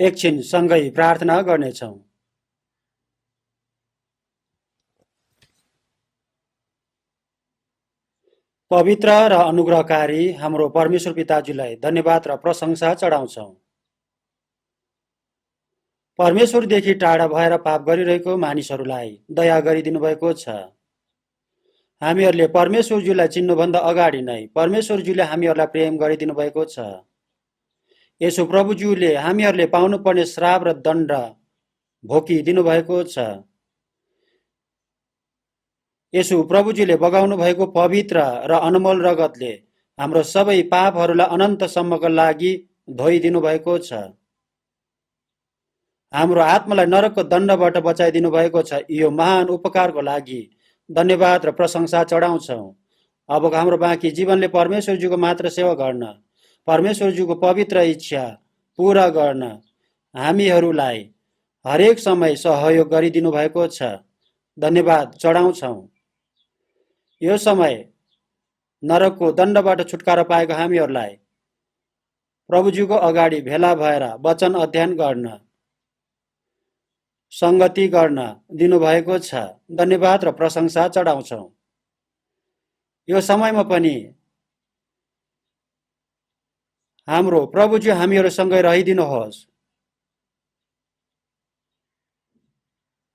एकछिन सँगै प्रार्थना गर्नेछौँ। पवित्र र अनुग्रहकारी हाम्रो परमेश्वर पिताजीलाई धन्यवाद र प्रशंसा चढाउँछौँ। परमेश्वरदेखि टाढा भएर पाप गरिरहेको मानिसहरूलाई दया गरिदिनु भएको छ। हामीहरूले परमेश्वरज्यूलाई चिन्नुभन्दा अगाडि नै परमेश्वरज्यूले हामीहरूलाई प्रेम गरिदिनु भएको छ। यसो प्रभुज्यूले हामीहरूले पाउनुपर्ने श्राप र दण्ड भोगिदिनु भएको छ। यसो प्रभुजीले बगाउनु भएको पवित्र र अनमोल रगतले हाम्रो सबै पापहरूलाई अनन्तसम्मका लागि धोइदिनु भएको छ। हाम्रो आत्मालाई नरकको दण्डबाट बचाइदिनु भएको छ। यो महान उपकारको लागि धन्यवाद र प्रशंसा चढाउँछौँ। अब हाम्रो बाँकी जीवनले परमेश्वरज्यूको मात्र सेवा गर्न, परमेश्वरज्यूको पवित्र इच्छा पूरा गर्न हामीहरूलाई हरेक समय सहयोग गरिदिनु भएको छ। धन्यवाद चढाउँछौँ। यो समय नरकको दण्डबाट छुटकारा पाएको हामीहरूलाई प्रभुज्यूको अगाडि भेला भएर वचन अध्ययन गर्न, संगति गर्न दिनुभएको छ। धन्यवाद र प्रशंसा चढाउँछौँ। यो समयमा पनि हाम्रो प्रभुज्यू हामीहरूसँगै रहिदिनुहोस्।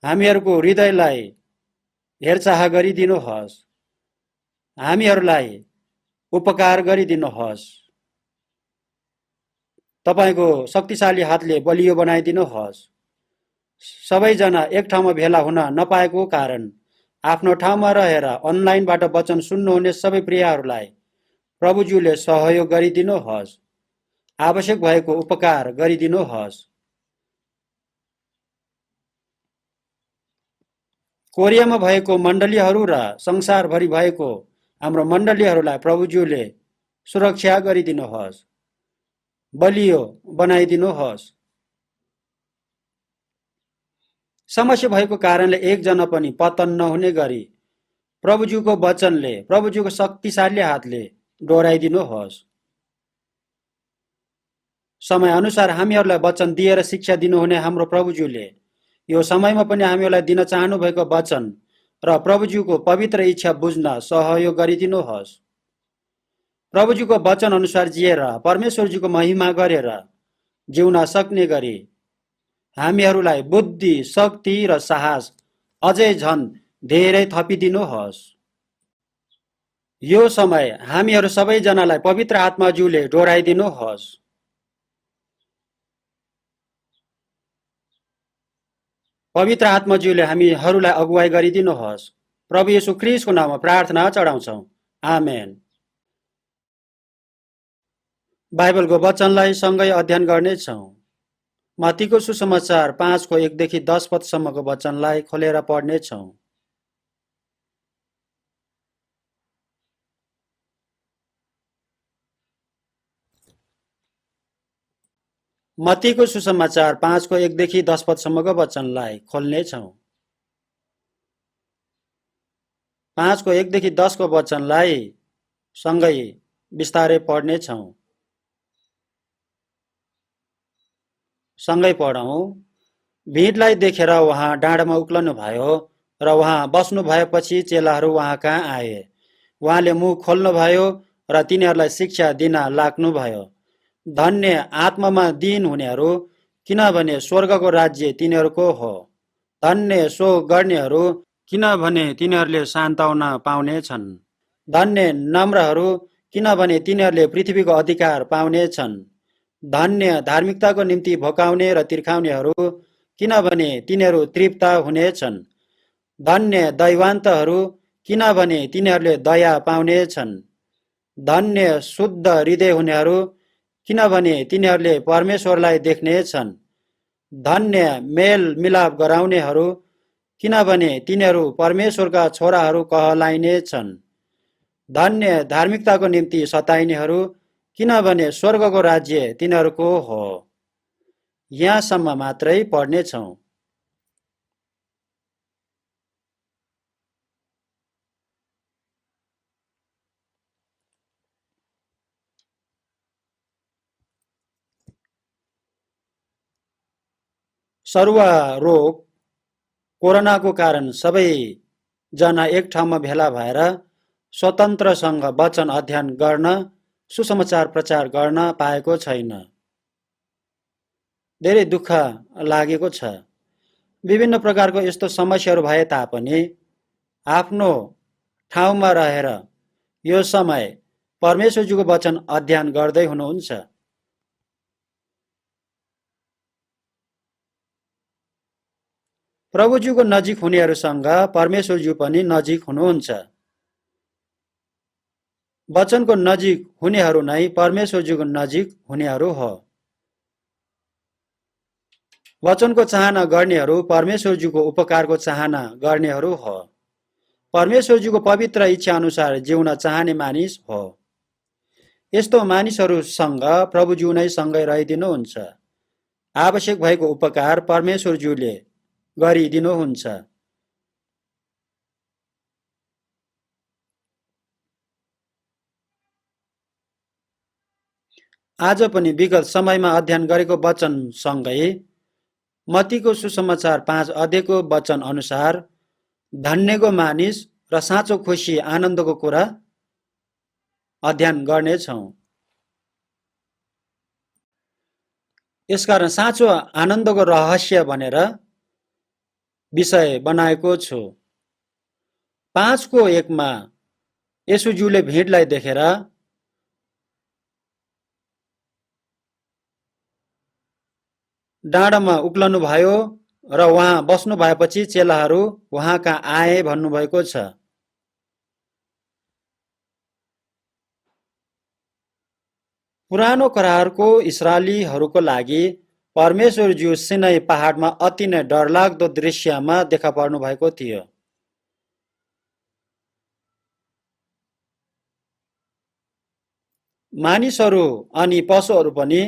हामीहरूको हृदयलाई हेरचाह गरिदिनुहोस्। हामीहरूलाई उपकार गरिदिनुहोस्। तपाईको शक्तिशाली हातले बलियो बनाइदिनुहोस्। सबैजना एक ठाउँमा भेला हुन नपाएको कारण आफ्नो ठाउँमा रहेर अनलाइनबाट वचन सुन्नुहुने सबै प्रियहरूलाई प्रभुज्यूले सहयोग गरिदिनुहोस्। आवश्यक भएको उपकार गरिदिनुहोस्। कोरियामा भएको मण्डलीहरू र संसारभरि भएको हाम्रो मण्डलीहरूलाई प्रभुज्यूले सुरक्षा गरिदिनुहोस्, बलियो बनाइदिनुहोस्। समस्या भएको कारणले एकजना पनि पतन नहुने गरी प्रभुज्यूको वचनले, प्रभुज्यूको शक्तिशाली हातले डोराइदिनुहोस्। समय अनुसार हामीहरूलाई वचन दिएर शिक्षा दिनुहुने हाम्रो प्रभुज्यूले यो समयमा पनि हामीहरूलाई दिन चाहनु भएको वचन र प्रभुज्यूको पवित्र इच्छा बुझ्न सहयोग गरिदिनुहोस्। प्रभुज्यूको वचन अनुसार जिएर परमेश्वरज्यूको महिमा गरेर जिउन सक्ने गरी हामीहरूलाई बुद्धि, शक्ति र साहस अझै झन धेरै थपिदिनुहोस्। यो समय हामीहरू सबैजनालाई पवित्र आत्माज्यूले डोराइदिनुहोस्। पवित्र आत्माज्यूले हामीहरूलाई अगुवाई गरिदिनुहोस्। प्रभु येशू ख्रीष्टको नाममा प्रार्थना चढाउँछौँ। आमेन। बाइबलको वचनलाई सँगै अध्ययन गर्नेछौँ। मत्तीको सुसमाचार 5को 1 देखि 10 पदसम्मको वचनलाई खोलेर पढ्नेछौँ। मत्तीको सुसमाचार 5को 1 देखि 10 पदसम्मको वचनलाई खोल्नेछौँ। 5को 1 देखि 10 को वचनलाई सँगै विस्तारै पढ्नेछौँ। सँगै पढौँ। भिडलाई देखेर उहाँ डाँडामा उक्लनु भयो र उहाँ बस्नु भएपछि चेलाहरू उहाँ कहाँ आए। उहाँले मुख खोल्नुभयो र तिनीहरूलाई शिक्षा दिन लाग्नुभयो। धन्य आत्मामा दीन हुनेहरू, किनभने स्वर्गको राज्य तिनीहरूको हो। धन्य शोक गर्नेहरू, किनभने तिनीहरूले सान्त्वना पाउनेछन्। धन्य नम्रहरू, किनभने तिनीहरूले पृथ्वीको अधिकार पाउनेछन्। धन्य धार्मिकताको निम्ति भोकाउने र तिर्खाउनेहरू, किनभने तिनीहरू तृप्त हुनेछन्। धन्य दैवान्तहरू, किनभने तिनीहरूले दया पाउनेछन्। धन्य शुद्ध हृदय हुनेहरू, किनभने तिनीहरूले परमेश्वरलाई देख्नेछन्। धन्य मेल मिलाप गराउनेहरू, किनभने तिनीहरू परमेश्वरका छोराहरू कहलाइनेछन्। धन्य धार्मिकताको निम्ति सताइनेहरू, किनभने स्वर्गको राज्य तिनीहरूको हो। यहाँसम्म मात्रै पढ्नेछौँ। सरुवा रोग कोरोनाको कारण सबैजना एक ठाउँमा भेला भएर स्वतन्त्रसँग वचन अध्ययन गर्न, सुसमाचार प्रचार गर्न पाएको छैन। धेरै दुःख लागेको छ। विभिन्न प्रकारको यस्तो समस्याहरू भए तापनि आफ्नो ठाउँमा रहेर यो समय परमेश्वरजीको वचन अध्ययन गर्दै हुनुहुन्छ। प्रभुज्यूको नजिक हुनेहरूसँग परमेश्वरज्यू पनि नजिक हुनुहुन्छ। वचनको नजिक हुनेहरू नै परमेश्वरज्यूको नजिक हुनेहरू हो। वचनको चाहना गर्नेहरू परमेश्वरज्यूको उपकारको चाहना गर्नेहरू हो। परमेश्वरज्यूको पवित्र इच्छा अनुसार जिउन चाहने मानिस हो। यस्तो मानिसहरूसँग प्रभुज्यू नै सँगै रहिदिनुहुन्छ। आवश्यक भएको उपकार परमेश्वरज्यूले गरिदिनुहुन्छ। आज पनि विगत समयमा अध्ययन गरेको वचनसँगै मत्तीको सुसमाचार 5 अध्यायको वचन अनुसार धन्यको मानिस र साँचो खुसी आनन्दको कुरा अध्ययन गर्नेछौँ। यसकारण साँचो आनन्दको रहस्य भनेर विषय बनाएको छु। 5:1 मा येशूज्यूले भिडलाई देखेर डाँडामा उक्लनु भयो र उहाँ बस्नु भएपछि चेलाहरू उहाँका आए भन्नुभएको छ। पुरानो करारको इस्राएलीहरूको लागि परमेश्वरज्यू सिनै पहाडमा अति नै डरलाग्दो दृश्यमा देखा पर्नु भएको थियो। मानिसहरू अनि पशुहरू पनि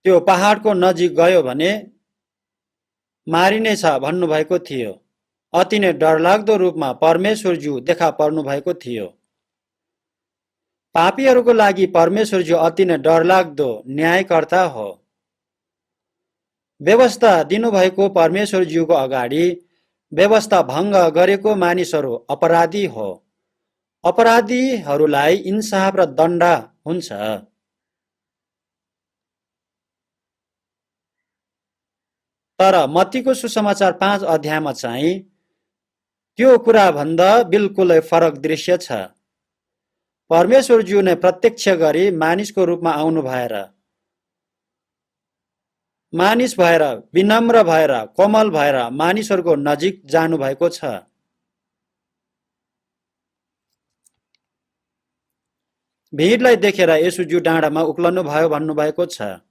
त्यो पहाडको नजिक गयो भने मारिनेछ भन्नुभएको थियो। अति नै डरलाग्दो रूपमा परमेश्वरज्यू देखा पर्नु भएको थियो। पापीहरूको लागि परमेश्वरज्यू अति नै डरलाग्दो न्यायकर्ता हो। व्यवस्था दिनुभएको परमेश्वरज्यूको अगाडि व्यवस्था भङ्ग गरेको मानिसहरू अपराधी हो। अपराधीहरूलाई इन्साफ र दण्ड हुन्छ। तर मत्तीको सुसमाचार 5 अध्यायमा चाहिँ त्यो कुरा भन्दा बिल्कुलै फरक दृश्य छ। परमेश्वरज्यू नै प्रत्यक्ष गरी मानिसको रूपमा आउनु भएर, मानिस भएर, विनम्र भएर, कोमल भएर मानिसहरूको नजिक जानु भएको छ। भिडलाई देखेर येशूज्यू डाँडामा उक्लनु भयो भन्नुभएको छ।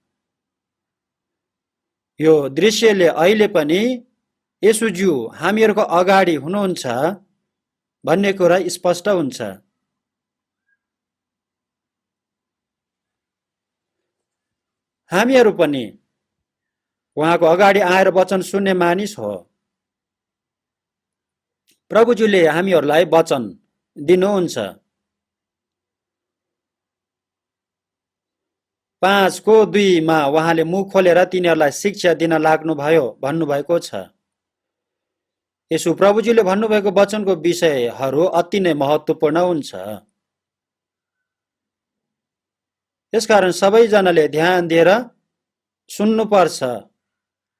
यो दृश्यले अहिले पनि येशूज्यू हामीहरूको अगाडि हुनुहुन्छ भन्ने कुरा स्पष्ट हुन्छ। हामीहरू पनि उहाँको अगाडि आएर वचन सुन्ने मानिस हो। प्रभुज्यूले हामीहरूलाई वचन दिनुहुन्छ। 5:2 मा उहाँले मुख खोलेर तिनीहरूलाई शिक्षा दिन लाग्नुभयो भन्नुभएको छ। यसो प्रभुजीले भन्नुभएको वचनको विषयहरू अति नै महत्त्वपूर्ण हुन्छ। यसकारण सबैजनाले ध्यान दिएर सुन्नुपर्छ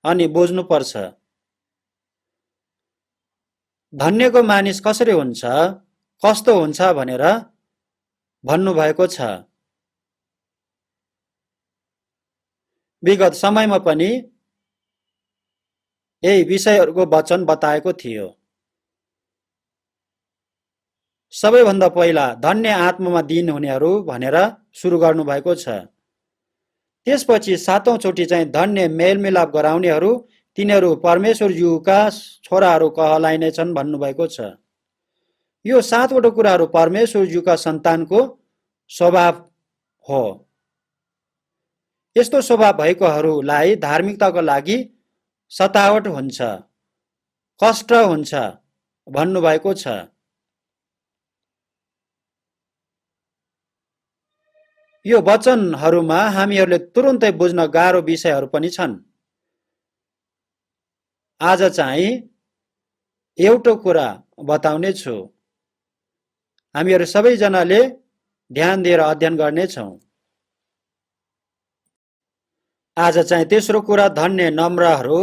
अनि बुझ्नुपर्छ। धन्यको मानिस कसरी हुन्छ, कस्तो हुन्छ भनेर भन्नुभएको छ। विगत समयमा पनि यही विषयहरूको वचन बताएको थियो। सबैभन्दा पहिला धन्य आत्मामा दिन हुनेहरू भनेर सुरु गर्नुभएको छ। त्यसपछि 7औं चोटि चाहिँ धन्य मेलमिलाप गराउनेहरू, तिनीहरू परमेश्वरज्यूका छोराहरू कहलाइनेछन् भन्नुभएको छ। यो 7वटा कुराहरू परमेश्वरज्यूका सन्तानको स्वभाव हो। यस्तो स्वभाव भएकोहरूलाई धार्मिकताको लागि सतावट हुन्छ, कष्ट हुन्छ भन्नुभएको छ। यो वचनहरूमा हामीहरूले तुरुन्तै बुझ्न गाह्रो विषयहरू पनि छन्। आज चाहिँ एउटा कुरा बताउने छु, हामीहरू सबैजनाले ध्यान दिएर अध्ययन गर्नेछौँ। आज चाहिँ तेस्रो कुरा धन्य नम्रहरू,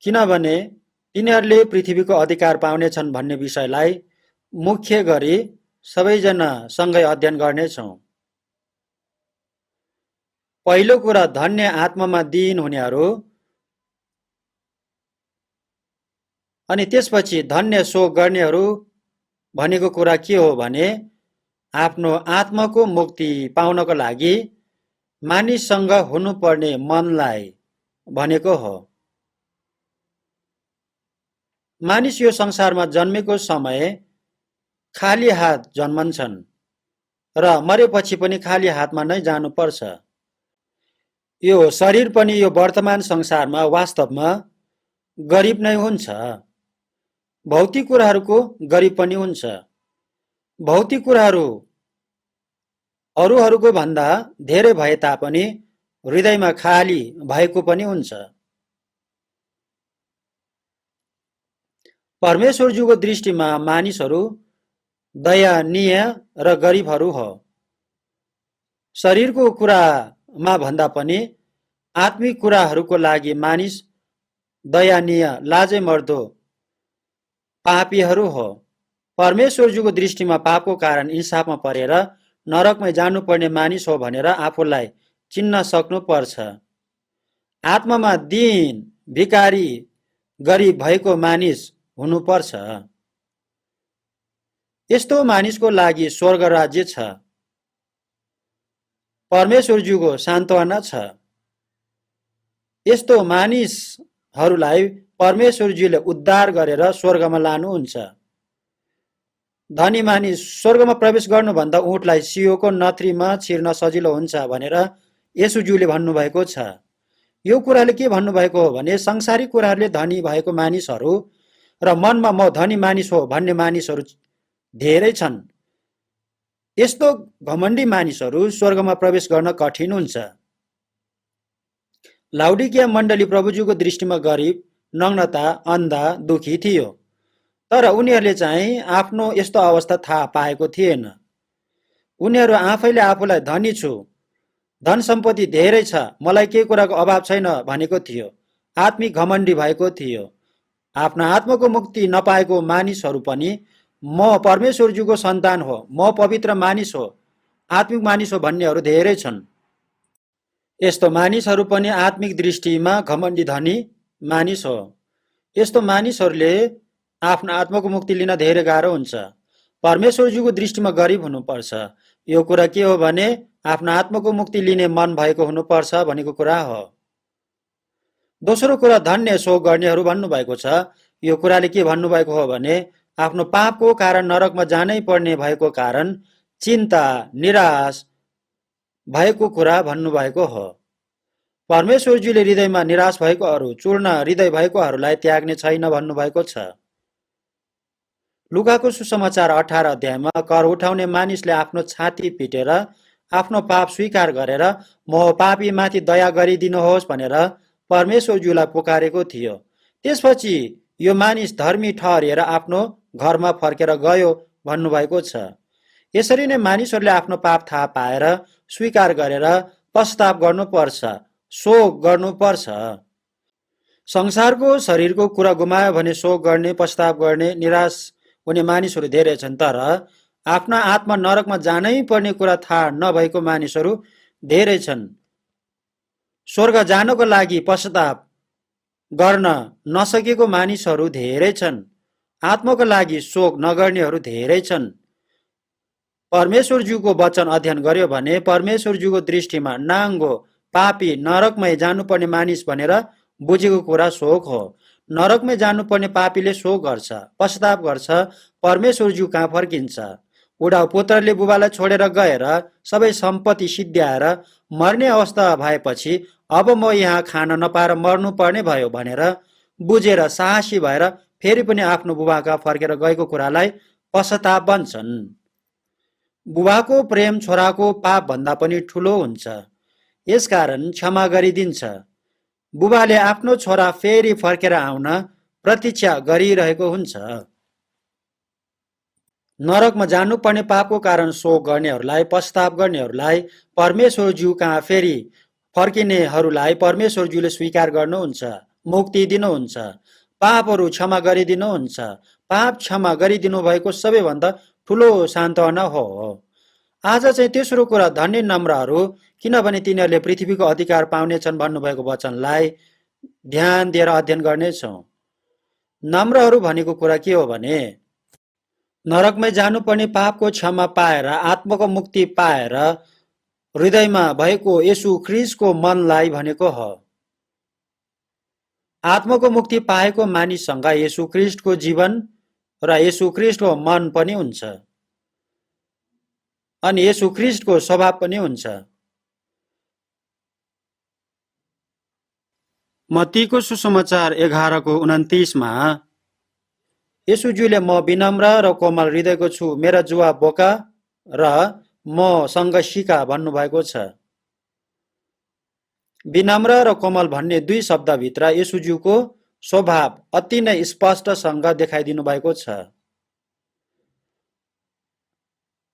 किनभने तिनीहरूले पृथ्वीको अधिकार पाउनेछन् भन्ने विषयलाई मुख्य गरी सबैजना सँगै अध्ययन गर्नेछौँ। पहिलो कुरा धन्य आत्मामा दीन हुनेहरू, अनि त्यसपछि धन्य शोक गर्नेहरू भनेको कुरा के हो भने आफ्नो आत्माको मुक्ति पाउनको लागि मानिससँग हुनुपर्ने मनलाई भनेको हो। मानिस यो संसारमा जन्मेको समय खाली हात जन्मन्छन् र मरेपछि पनि खाली हातमा नै जानुपर्छ। यो शरीर पनि यो वर्तमान संसारमा वास्तवमा गरिब नै हुन्छ। भौतिक कुराहरूको गरिब पनि हुन्छ। भौतिक कुराहरू अरूहरूको भन्दा धेरै भए तापनि हृदयमा खाली भएको पनि हुन्छ। परमेश्वरज्यूको दृष्टिमा मानिसहरू दयानीय र गरिबहरू हो। शरीरको कुरामा भन्दा पनि आत्मिक कुराहरूको लागि मानिस दयानीय, लाजै मर्दो पापीहरू हो। परमेश्वरज्यूको दृष्टिमा पापको कारण इंसाफमा परेर नरकमै जानुपर्ने मानिस हो भनेर आफूलाई चिन्न सक्नुपर्छ। आत्मामा दीन, भिकारी, गरिब भएको मानिस हुनुपर्छ। यस्तो मानिसको लागि स्वर्ग राज्य छ। परमेश्वरज्यूको सान्त्वना छ। यस्तो मानिसहरूलाई परमेश्वरज्यूले उद्धार गरेर स्वर्गमा लानुहुन्छ। धनी मानिस स्वर्गमा प्रवेश गर्नुभन्दा ऊँटलाई सियोको नथरीमा छिर्न सजिलो हुन्छ भनेर येशूज्यूले भन्नुभएको छ। यो कुराले के भन्नुभएको हो भने संसारिक कुराहरूले धनी भएको मानिसहरू र मनमा म धनी मानिस हो भन्ने मानिसहरू धेरै छन्। यस्तो घमण्डी मानिसहरू स्वर्गमा प्रवेश गर्न कठिन हुन्छ। लाउडिकिया मण्डली प्रभुज्यूको दृष्टिमा गरिब, नग्नता, अन्धा, दुखी थियो। तर उनीहरूले चाहिँ आफ्नो यस्तो अवस्था थाहा पाएको थिएन। उनीहरू आफैले आफूलाई धनी छु, धन सम्पत्ति धेरै छ, मलाई केही कुराको अभाव छैन भनेको थियो। आत्मिक घमण्डी भएको थियो। आफ्ना आत्माको मुक्ति नपाएको मानिसहरू पनि म परमेश्वरज्यूको सन्तान हो, म पवित्र मानिस हो, आत्मिक मानिस हो भन्नेहरू धेरै छन्। यस्तो मानिसहरू पनि आत्मिक दृष्टिमा घमण्डी धनी मानिस हो। यस्तो मानिसहरूले आफ्नो आत्माको मुक्ति लिन धेरै गाह्रो हुन्छ। परमेश्वरज्यूको दृष्टिमा गरिब हुनुपर्छ। यो कुरा के हो भने आफ्नो आत्माको मुक्ति लिने मन भएको हुनुपर्छ भनेको कुरा हो। दोस्रो कुरा धन्य शोक गर्नेहरू भन्नुभएको छ। यो कुराले के भन्नुभएको हो भने आफ्नो पापको कारण नरकमा जानै पर्ने भएको कारण चिन्ता, निराश भएको कुरा भन्नुभएको हो। परमेश्वरज्यूले हृदयमा निराश भएकोहरू, चूर्ण हृदय भएकोहरूलाई त्याग्ने छैन भन्नुभएको छ। लुकाको सुसमाचार 18 अध्यायमा कर उठाउने मानिसले आफ्नो छाती पिटेर आफ्नो पाप स्वीकार गरेर म पापी माथि दया गरिदिनुहोस् भनेर परमेश्वरज्यूलाई पुकारेको थियो। त्यसपछि यो मानिस धर्मी ठहरिएर आफ्नो घरमा फर्केर गयो भन्नुभएको छ। यसरी नै मानिसहरूले आफ्नो पाप थाहा पाएर स्वीकार गरेर पश्चाताप गर्नुपर्छ, शोक गर्नुपर्छ। संसारको शरीरको कुरा गुमायो भने शोक गर्ने, पश्चाताप गर्ने, निराश हुने मानिसहरू धेरै छन्। तर आफ्ना आत्मा नरकमा जानै पर्ने कुरा थाहा नभएको मानिसहरू धेरै छन्। स्वर्ग जानको लागि पश्चाताप गर्न नसकेको मानिसहरू धेरै छन्। आत्माको लागि शोक नगर्नेहरू धेरै छन्। परमेश्वरज्यूको वचन अध्ययन गर्यो भने परमेश्वरज्यूको दृष्टिमा नाङ्गो, पापी, नरकमै जानुपर्ने मानिस भनेर बुझेको कुरा शोक हो। नरकमै जानुपर्ने पापीले शोक गर्छ, पश्चाताप गर्छ, परमेश्वरज्यू कहाँ फर्किन्छ। बुढा पुत्रले बुबालाई छोडेर गएर सबै सम्पत्ति सिद्ध्याएर मर्ने अवस्था भएपछि अब म यहाँ खान नपाएर मर्नु पर्ने भयो भनेर बुझेर साहसी भएर फेरि पनि आफ्नो बुबा कहाँ फर्केर गएको कुरालाई पश्चाताप भन्छन्। बुबाको प्रेम छोराको पाप भन्दा पनि ठुलो हुन्छ, यसकारण क्षमा गरिदिन्छ। बुबाले आफ्नो छोरा फेरि फर्केर आउन प्रतीक्षा गरिरहेको हुन्छ। नरकमा जानुपर्ने पापको कारण शोक गर्नेहरूलाई, पश्चाताप गर्नेहरूलाई परमेश्वरज्यू कहाँ फेरि फर्किनेहरूलाई परमेश्वरज्यूले स्वीकार गर्नुहुन्छ, मुक्ति दिनुहुन्छ, पापहरू क्षमा गरिदिनुहुन्छ। पाप क्षमा गरिदिनु भएको सबैभन्दा ठुलो सान्त्वना हो। आज चाहिँ तेस्रो कुरा, धन्य नम्रहरू, किनभने तिनीहरूले पृथ्वीको अधिकार पाउनेछन् भन्नुभएको वचनलाई ध्यान दिएर अध्ययन गर्नेछौँ। नम्रहरू भनेको कुरा के हो भने नरकमै जानुपर्ने पापको क्षमा पाएर, आत्माको मुक्ति पाएर हृदयमा भएको येशू ख्रीष्टको मनलाई भनेको हो। आत्माको मुक्ति पाएको मानिससँग येशू ख्रीष्टको जीवन र येशू ख्रीष्टको मन पनि हुन्छ अनि येशू ख्रीष्टको स्वभाव पनि हुन्छ। मत्तीको सुसमाचार 11:29 मा येशूज्यूले म विनम्र र कोमल हृदयको छु, मेरा जुवा बोका र मसँग सिका भन्नुभएको छ। विनम्र र कोमल भन्ने दुई शब्दभित्र येशूज्यूको स्वभाव अति नै स्पष्टसँग देखाइदिनु भएको छ।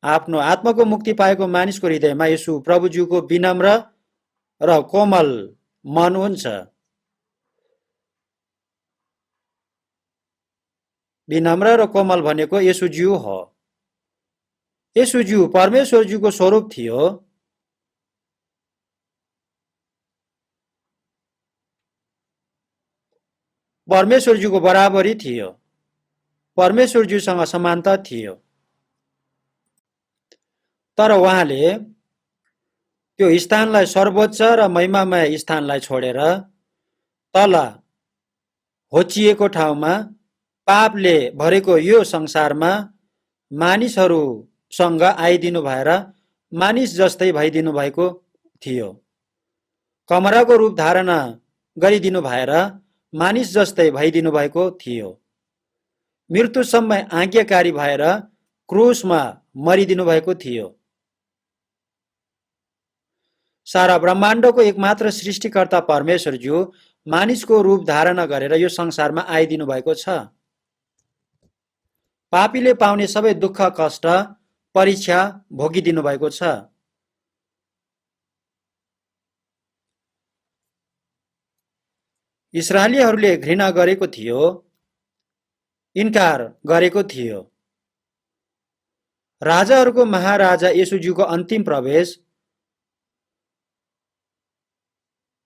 आफ्नो आत्माको मुक्ति पाएको मानिसको हृदयमा येशू प्रभुज्यूको विनम्र र कोमल मन हुन्छ। विनम्र र कोमल भनेको येशूज्यू हो। येशूज्यू परमेश्वरज्यूको स्वरूप थियो। परमेश्वरज्यूको बराबरी थियो। परमेश्वरज्यूसँग समानता थियो। तर उहाँले त्यो स्थानलाई, सर्वोच्च र महिमामय स्थानलाई छोडेर तल होचिएको ठाउँमा, पापले भरेको यो संसारमा मानिसहरूसँग आइदिनु भएर मानिस जस्तै भइदिनु भएको थियो। कमराको रूप धारणा गरिदिनु भएर मानिस जस्तै भइदिनु भएको थियो। मृत्युसम्म आज्ञाकारी भएर क्रुसमा मरिदिनु भएको थियो। सारा ब्रह्माण्डको एकमात्र सृष्टिकर्ता परमेश्वरज्यू मानिसको रूप धारणा गरेर यो संसारमा आइदिनु भएको छ। पापीले पाउने सबै दुःख, कष्ट, परीक्षा भोगिदिनु भएको छ। इस्राएलीहरूले घृणा गरेको थियो, इन्कार गरेको थियो। राजाहरूको महाराजा येशूज्यूको अन्तिम प्रवेश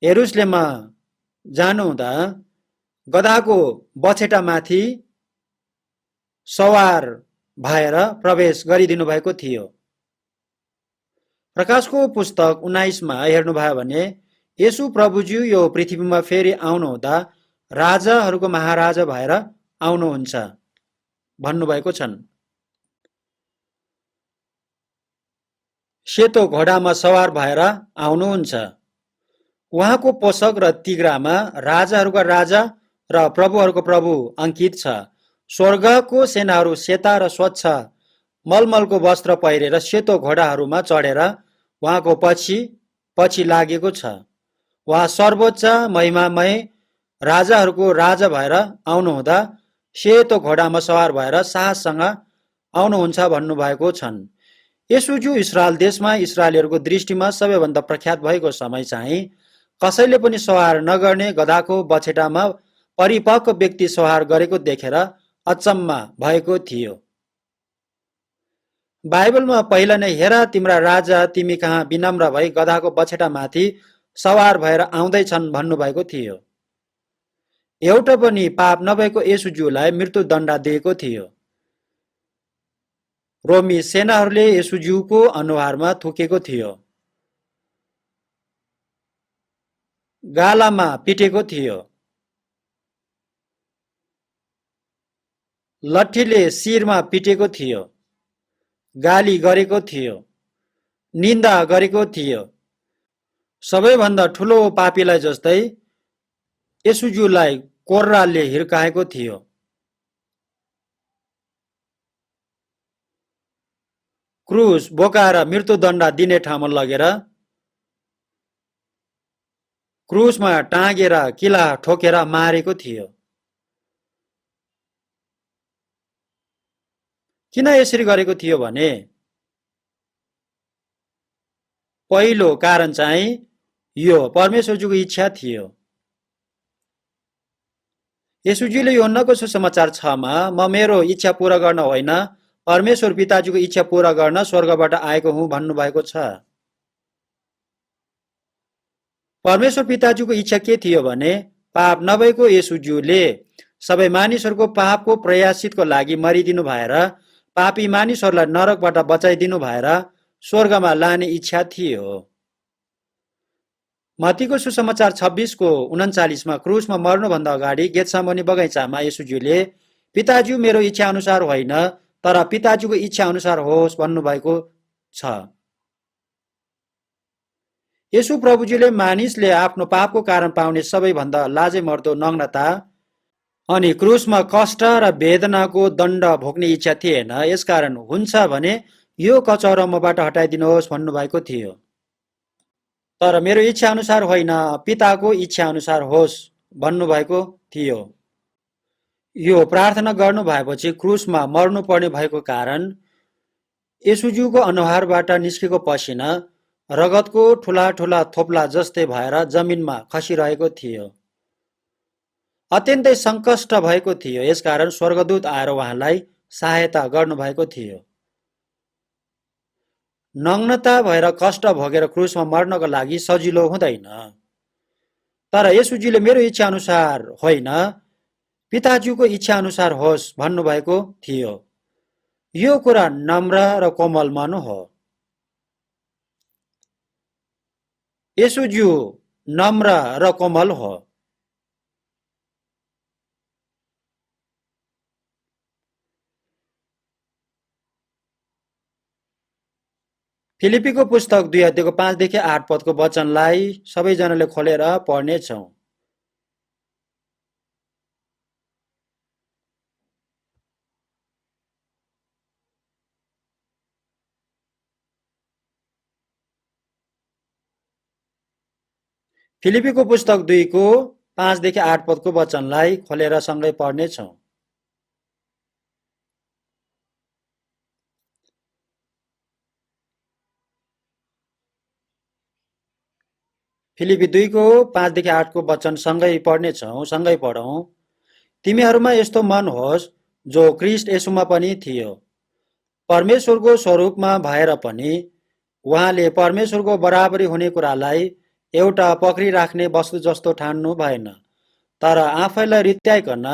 यरुशलेममा जानुहुँदा गधाको बछेटामाथि सवार भएर प्रवेश गरिदिनु भएको थियो। प्रकाशको पुस्तक 19 मा हेर्नुभयो भने येशू प्रभुज्यू यो पृथ्वीमा फेरि आउनुहुँदा राजाहरूको महाराजा भएर आउनुहुन्छ भन्नुभएको छन्। सेतो घोडामा सवार भएर आउनुहुन्छ। उहाँको पोषक र तिग्रामा राजाहरूका राजा र प्रभुहरूको प्रभु अंकित छ। स्वर्गको सेनाहरू सेता र स्वच्छ मलमलको वस्त्र पहिरेर सेतो घोडाहरूमा चढेर उहाँको पछि लागेको छ। उहाँ सर्वोच्च महिमामय राजाहरूको राजा भएर आउनुहुँदा सेतो घोडामा सवार भएर साहससँग आउनुहुन्छ भन्नुभएको छन्। येशूज्यू इस्रायल देशमा इस्राएलीहरूको दृष्टिमा सबैभन्दा प्रख्यात भएको समय चाहिँ कसैले पनि सवार नगर्ने गधाको बछेटामा परिपक्व व्यक्ति सवार गरेको देखेर अचम्म भएको थियो। बाइबलमा पहिला नै हेर तिम्रा राजा तिमी कहाँ विनम्र भई गधाको बछेटामाथि सवार भएर आउँदैछन् भन्नुभएको थियो। एउटा पनि पाप नभएको येशूज्यूलाई मृत्युदण्ड दिएको थियो। रोमी सेनाहरूले येशूज्यूको अनुहारमा थुकेको थियो, गालामा पिटेको थियो, लट्ठीले शिरमा पिटेको थियो, गाली गरेको थियो, निन्दा गरेको थियो। सबैभन्दा ठुलो पापीलाई जस्तै येशूज्यूलाई कोर्राले हिर्काएको थियो। क्रुस बोकाएर मृत्युदण्ड दिने ठाउँमा लगेर क्रुसमा टाँगेर किला ठोकेर मारेको थियो। किन यसरी गरेको थियो भने पहिलो कारण चाहिँ यो परमेश्वरजीको इच्छा थियो। येशूजीले यूहन्नाको सुसमाचार 6 मा म मेरो इच्छा पूरा गर्न होइन परमेश्वर पिताजीको इच्छा पूरा गर्न स्वर्गबाट आएको हुँ भन्नुभएको छ। परमेश्वर पिताजीको इच्छा के थियो भने पाप नभएको येशूज्यूले सबै मानिसहरूको पापको प्रायश्चितको लागि मरिदिनु भएर पापी मानिसहरूलाई नरकबाट बचाइदिनु भएर स्वर्गमा लाने इच्छा थियो। मत्तीको सुसमाचार 26 को 39 मा क्रुसमा मर्नुभन्दा अगाडि गेतसेमनी बगैँचामा येशूज्यूले पिताज्यू मेरो इच्छा अनुसार होइन तर पिताज्यूको इच्छा अनुसार होस् भन्नुभएको छ। येशू प्रभुजीले मानिसले आफ्नो पापको कारण पाउने सबैभन्दा लाजै मर्दो नग्नता अनि क्रुसमा कष्ट र वेदनाको दण्ड भोग्ने इच्छा थिएन। यसकारण हुन्छ भने यो कचौरा मबाट हटाइदिनुहोस् भन्नुभएको थियो। तर मेरो इच्छा अनुसार होइन पिताको इच्छा अनुसार होस् भन्नुभएको थियो। यो प्रार्थना गर्नु भएपछि क्रुसमा मर्नु पर्ने भएको कारण येशूज्यूको अनुहारबाट निस्केको पसिना रगतको ठुला ठुला थोप्ला जस्तै भएर जमिनमा खसिरहेको थियो। अत्यन्तै सङ्कष्ट भएको थियो। यसकारण स्वर्गदूत आएर उहाँलाई सहायता गर्नुभएको थियो। नग्नता भएर कष्ट भोगेर क्रुसमा मर्नको लागि सजिलो हुँदैन। तर येशूजीले मेरो इच्छा अनुसार होइन पिताज्यूको इच्छा अनुसार होस् भन्नुभएको थियो। यो कुरा नम्र र कोमल मन हो। येशूज्यू नम्र र कोमल हो। फिलिपीको पुस्तक 2 अध्यायको 5 देखि 8 पदको वचनलाई सबैजनाले खोलेर पढ्नेछौँ। फिलिपीको पुस्तक 2 को 5 देखि 8 पदको वचनलाई खोलेर सँगै पढ्नेछौँ। फिलिपी 2 को 5 देखि 8 को वचन सँगै पढ्नेछौँ। सँगै पढौँ। तिमीहरूमा यस्तो मन होस् जो ख्रीष्ट येशूमा पनि थियो। परमेश्वरको स्वरूपमा भएर पनि उहाँले परमेश्वरको बराबरी हुने कुरालाई एउटा पक्रिराख्ने वस्तु जस्तो ठान्नु भएन, तर आफैलाई रित्याइकन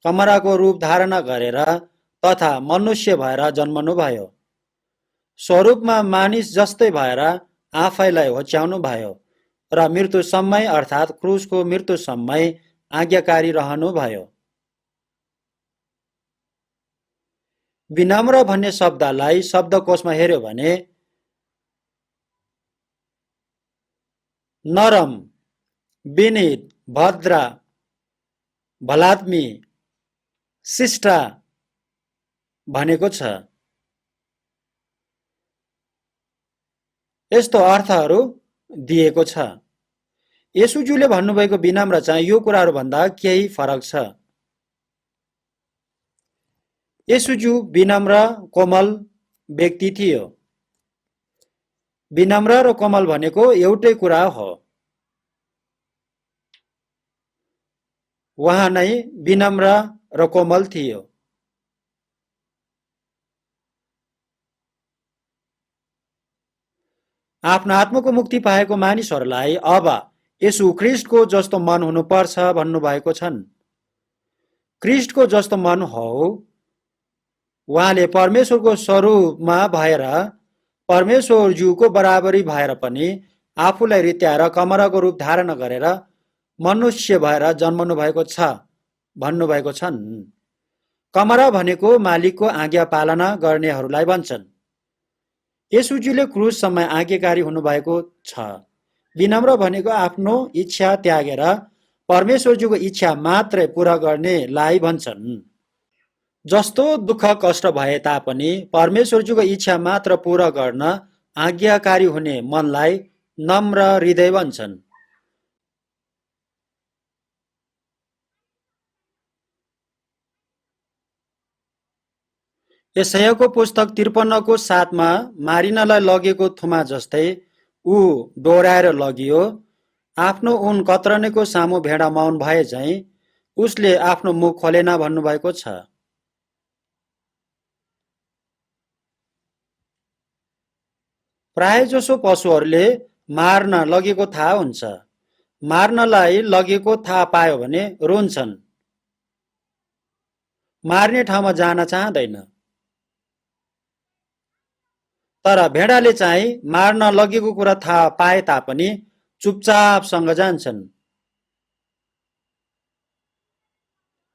कमराको रूप धारण गरेर तथा मनुष्य भएर जन्मनु भयो। स्वरूपमा मानिस जस्तै भएर आफैलाई होच्याउनु भयो र मृत्युसम्मै अर्थात् क्रुसको मृत्युसम्मै आज्ञाकारी रहनु भयो। विनम्र भन्ने शब्दलाई शब्दकोशमा हेर्यो भने नरम, विनीत, भद्र, भलात्मी, शिष्ट भनेको छ। यस्तो अर्थहरू दिएको छ। येशूज्यूले भन्नुभएको विनम्र चाहिँ यो कुराहरू भन्दा केही फरक छ। येशूज्यू विनम्र कोमल व्यक्ति थियो। विनम्र र कोमल भनेको एउटै कुरा हो। उहाँ नै विनम्र र कोमल थियो। आफ्नो आत्माको मुक्ति पाएको मानिसहरूलाई अब येशू ख्रीष्टको जस्तो मन हुनुपर्छ भन्नुभएको छन्। ख्रीष्टको जस्तो मन हो। उहाँले परमेश्वरको स्वरूपमा भएर परमेश्वरज्यूको बराबरी भएर पनि आफूलाई रित्याएर कमराको रूप धारण गरेर मनुष्य भएर जन्मनु भएको छ भन्नुभएको छन्। कमरा भनेको मालिकको आज्ञा पालना गर्नेहरूलाई भन्छन्। येशूजीले क्रुससम्म आज्ञाकारी हुनुभएको छ। विनम्र भनेको आफ्नो इच्छा त्यागेर परमेश्वरज्यूको इच्छा मात्रै पूरा गर्नेलाई भन्छन्। जस्तो दुःख कष्ट भए तापनि परमेश्वरजीको इच्छा मात्र पूरा गर्न आज्ञाकारी हुने मनलाई नम्र हृदय भन्छन्। यशायाको पुस्तक 53 को 7मा मारिनलाई लगेको थुमा जस्तै ऊ डोराएर लगियो, आफ्नो ऊन कत्रनेको सामु भेडा मौन भए झैं उसले आफ्नो मुख खोलेन भन्नुभएको छ। प्रायजसो पशुहरूले मार्न लगेको थाहा हुन्छ। मार्नलाई लगेको थाहा पायो भने रुन्छन्, मार्ने ठाउँमा जान चाहँदैन। तर भेडाले चाहिँ मार्न लगेको कुरा थाहा पाए तापनि चुपचापसँग जान्छन्।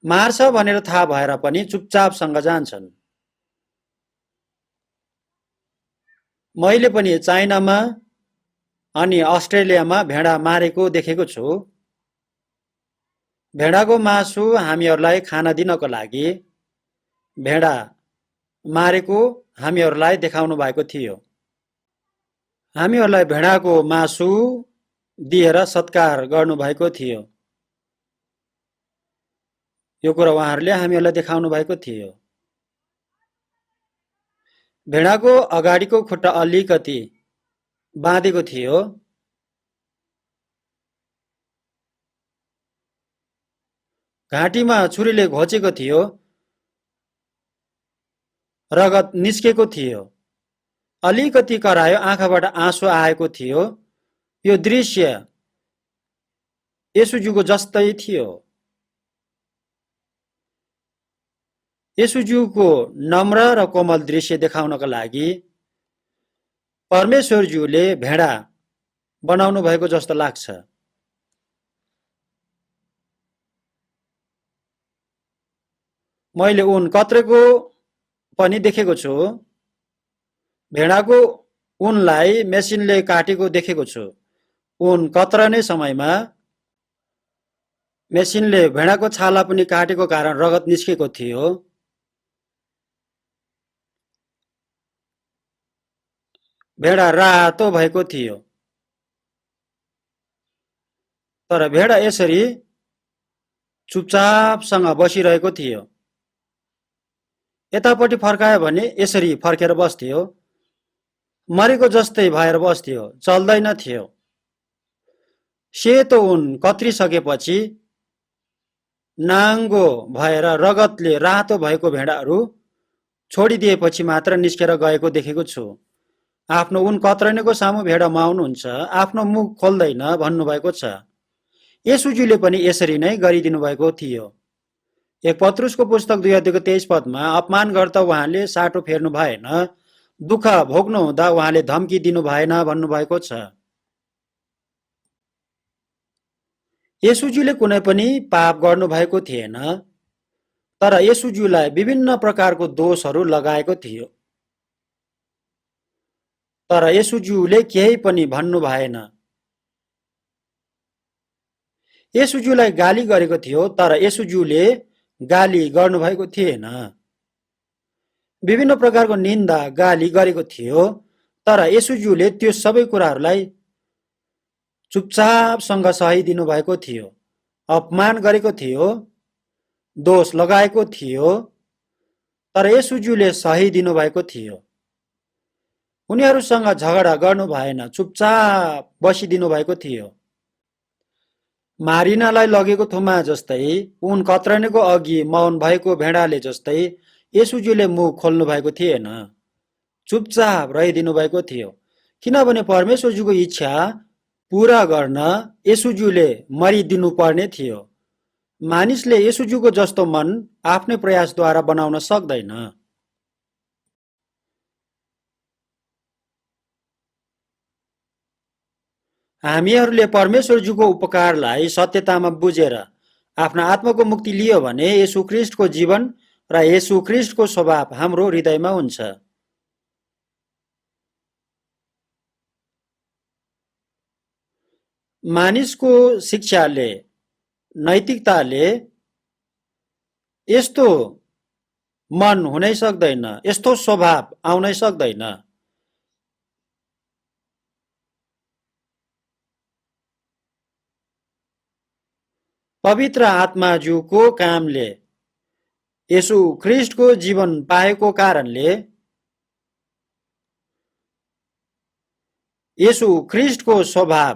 मार्छ भनेर थाहा भएर पनि चुपचापसँग जान्छन्। मैले पनि चाइनामा अनि अस्ट्रेलियामा भेडा मारेको देखेको छु। भेडाको मासु हामीहरूलाई खान दिनको लागि भेडा मारेको हामीहरूलाई देखाउनु भएको थियो। हामीहरूलाई भेडाको मासु दिएर सत्कार गर्नुभएको थियो। यो कुरा उहाँहरूले हामीहरूलाई देखाउनु भएको थियो। भेडाको अगाडिको खुट्टा अलिकति बाँधेको थियो। घाँटीमा छुरीले घोचेको थियो। रगत निस्केको थियो। अलिकति करायो, आँखाबाट आँसु आएको थियो। यो दृश्य येशूज्यूको जस्तै थियो। येशूज्यूको नम्र र कोमल दृश्य देखाउनका लागि परमेश्वरज्यूले भेडा बनाउनु भएको जस्तो लाग्छ। मैले ऊन कत्रेको पनि देखेको छु। भेडाको ऊनलाई मेसिनले काटेको देखेको छु। ऊन कत्रने समयमा मेसिनले भेडाको छाला पनि काटेको कारण रगत निस्केको थियो। भेडा रातो भएको थियो। तर भेडा यसरी चुपचापसँग बसिरहेको थियो। यतापट्टि फर्कायो भने यसरी फर्केर बस्थ्यो। मरेको जस्तै भएर बस्थ्यो, चल्दैन थियो। सेतो ऊन कत्रिसकेपछि नाङ्गो भएर रगतले रातो भएको भेडाहरू छोडिदिएपछि मात्र निस्केर गएको देखेको छु। आफ्नो ऊन कत्रनेको सामु भेडा माउनुहुन्छ, आफ्नो मुख खोल्दैन भन्नुभएको छ। येशूज्यूले पनि यसरी नै गरिदिनु भएको थियो। 1 पत्रुसको पुस्तक 2:23 अपमान गर्दा उहाँले साटो फेर्नु भएन, दुःख भोग्नु हुँदा उहाँले धम्की दिनु भएन भन्नुभएको छ। येशूज्यूले कुनै पनि पाप गर्नु भएको थिएन, तर येशूज्यूलाई विभिन्न प्रकारको दोषहरू लगाएको थियो। तर येशूज्यूले केही पनि भन्नु भएन। येशूज्यूलाई गाली गरेको थियो, तर येशूज्यूले गाली गर्नुभएको थिएन। विभिन्न प्रकारको निन्दा गाली गरेको थियो, तर येशूज्यूले त्यो सबै कुराहरूलाई चुपचापसँग सहिदिनु भएको थियो। अपमान गरेको थियो, दोष लगाएको थियो, तर येशूज्यूले सहिदिनु भएको थियो। उनीहरूसँग झगडा गर्नु भएन, चुपचाप बसिदिनु भएको थियो। मारिनलाई लगेको थुमा जस्तै, ऊन कत्रनेको अघि मौन भएको भेडाले जस्तै येशूज्यूले मुख खोल्नु भएको थिएन, चुपचाप रहिदिनु भएको थियो। किनभने परमेश्वरज्यूको इच्छा पूरा गर्न येशूज्यूले मरिदिनु पर्ने थियो। मानिसले येशूज्यूको जस्तो मन आफ्नै प्रयासद्वारा बनाउन सक्दैन। हामीहरूले परमेश्वरज्यूको उपकारलाई सत्यतामा बुझेर आफ्ना आत्माको मुक्ति लियो भने येशू ख्रीष्टको जीवन र येशू ख्रीष्टको स्वभाव हाम्रो हृदयमा हुन्छ। मानिसको शिक्षाले, नैतिकताले यस्तो मन हुनै सक्दैन, यस्तो स्वभाव आउनै सक्दैन। पवित्र आत्माज्यूको कामले येशू ख्रिस्टको जीवन पाएको कारणले येशू ख्रिस्टको स्वभाव,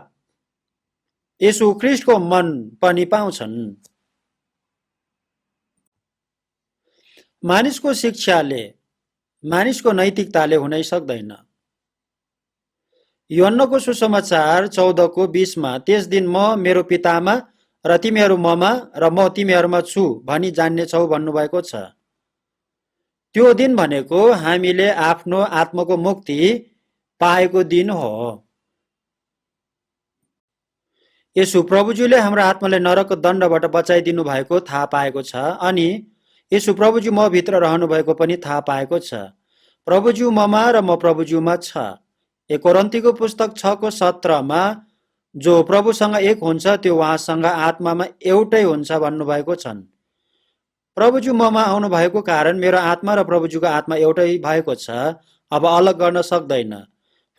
येशू ख्रिस्टको मन पनि पाउँछन्। मानिसको शिक्षाले, मानिसको नैतिकताले हुनै सक्दैन। यूहन्नको सुसमाचार 14:20 त्यस दिन म मेरो पितामा र तिमीहरू ममा र म तिमीहरूमा छु भनी जान्नेछौ भन्नुभएको छ। त्यो दिन भनेको हामीले आफ्नो आत्माको मुक्ति पाएको दिन हो। यसु प्रभुज्यूले हाम्रो आत्मालाई नरकको दण्डबाट बचाइदिनु भएको थाहा पाएको छ अनि यसु प्रभुज्यू म भित्र रहनु भएको पनि थाहा पाएको छ। प्रभुज्यू ममा र म प्रभुज्यूमा छ। 1 कोरिन्थीको पुस्तक 6:17 जो प्रभुसँग एक हुन्छ त्यो उहाँसँग आत्मामा एउटै हुन्छ भन्नुभएको छन्। प्रभुज्यू ममा आउनु भएको कारण मेरो आत्मा र प्रभुज्यूको आत्मा एउटै भएको छ, अब अलग गर्न सक्दैन।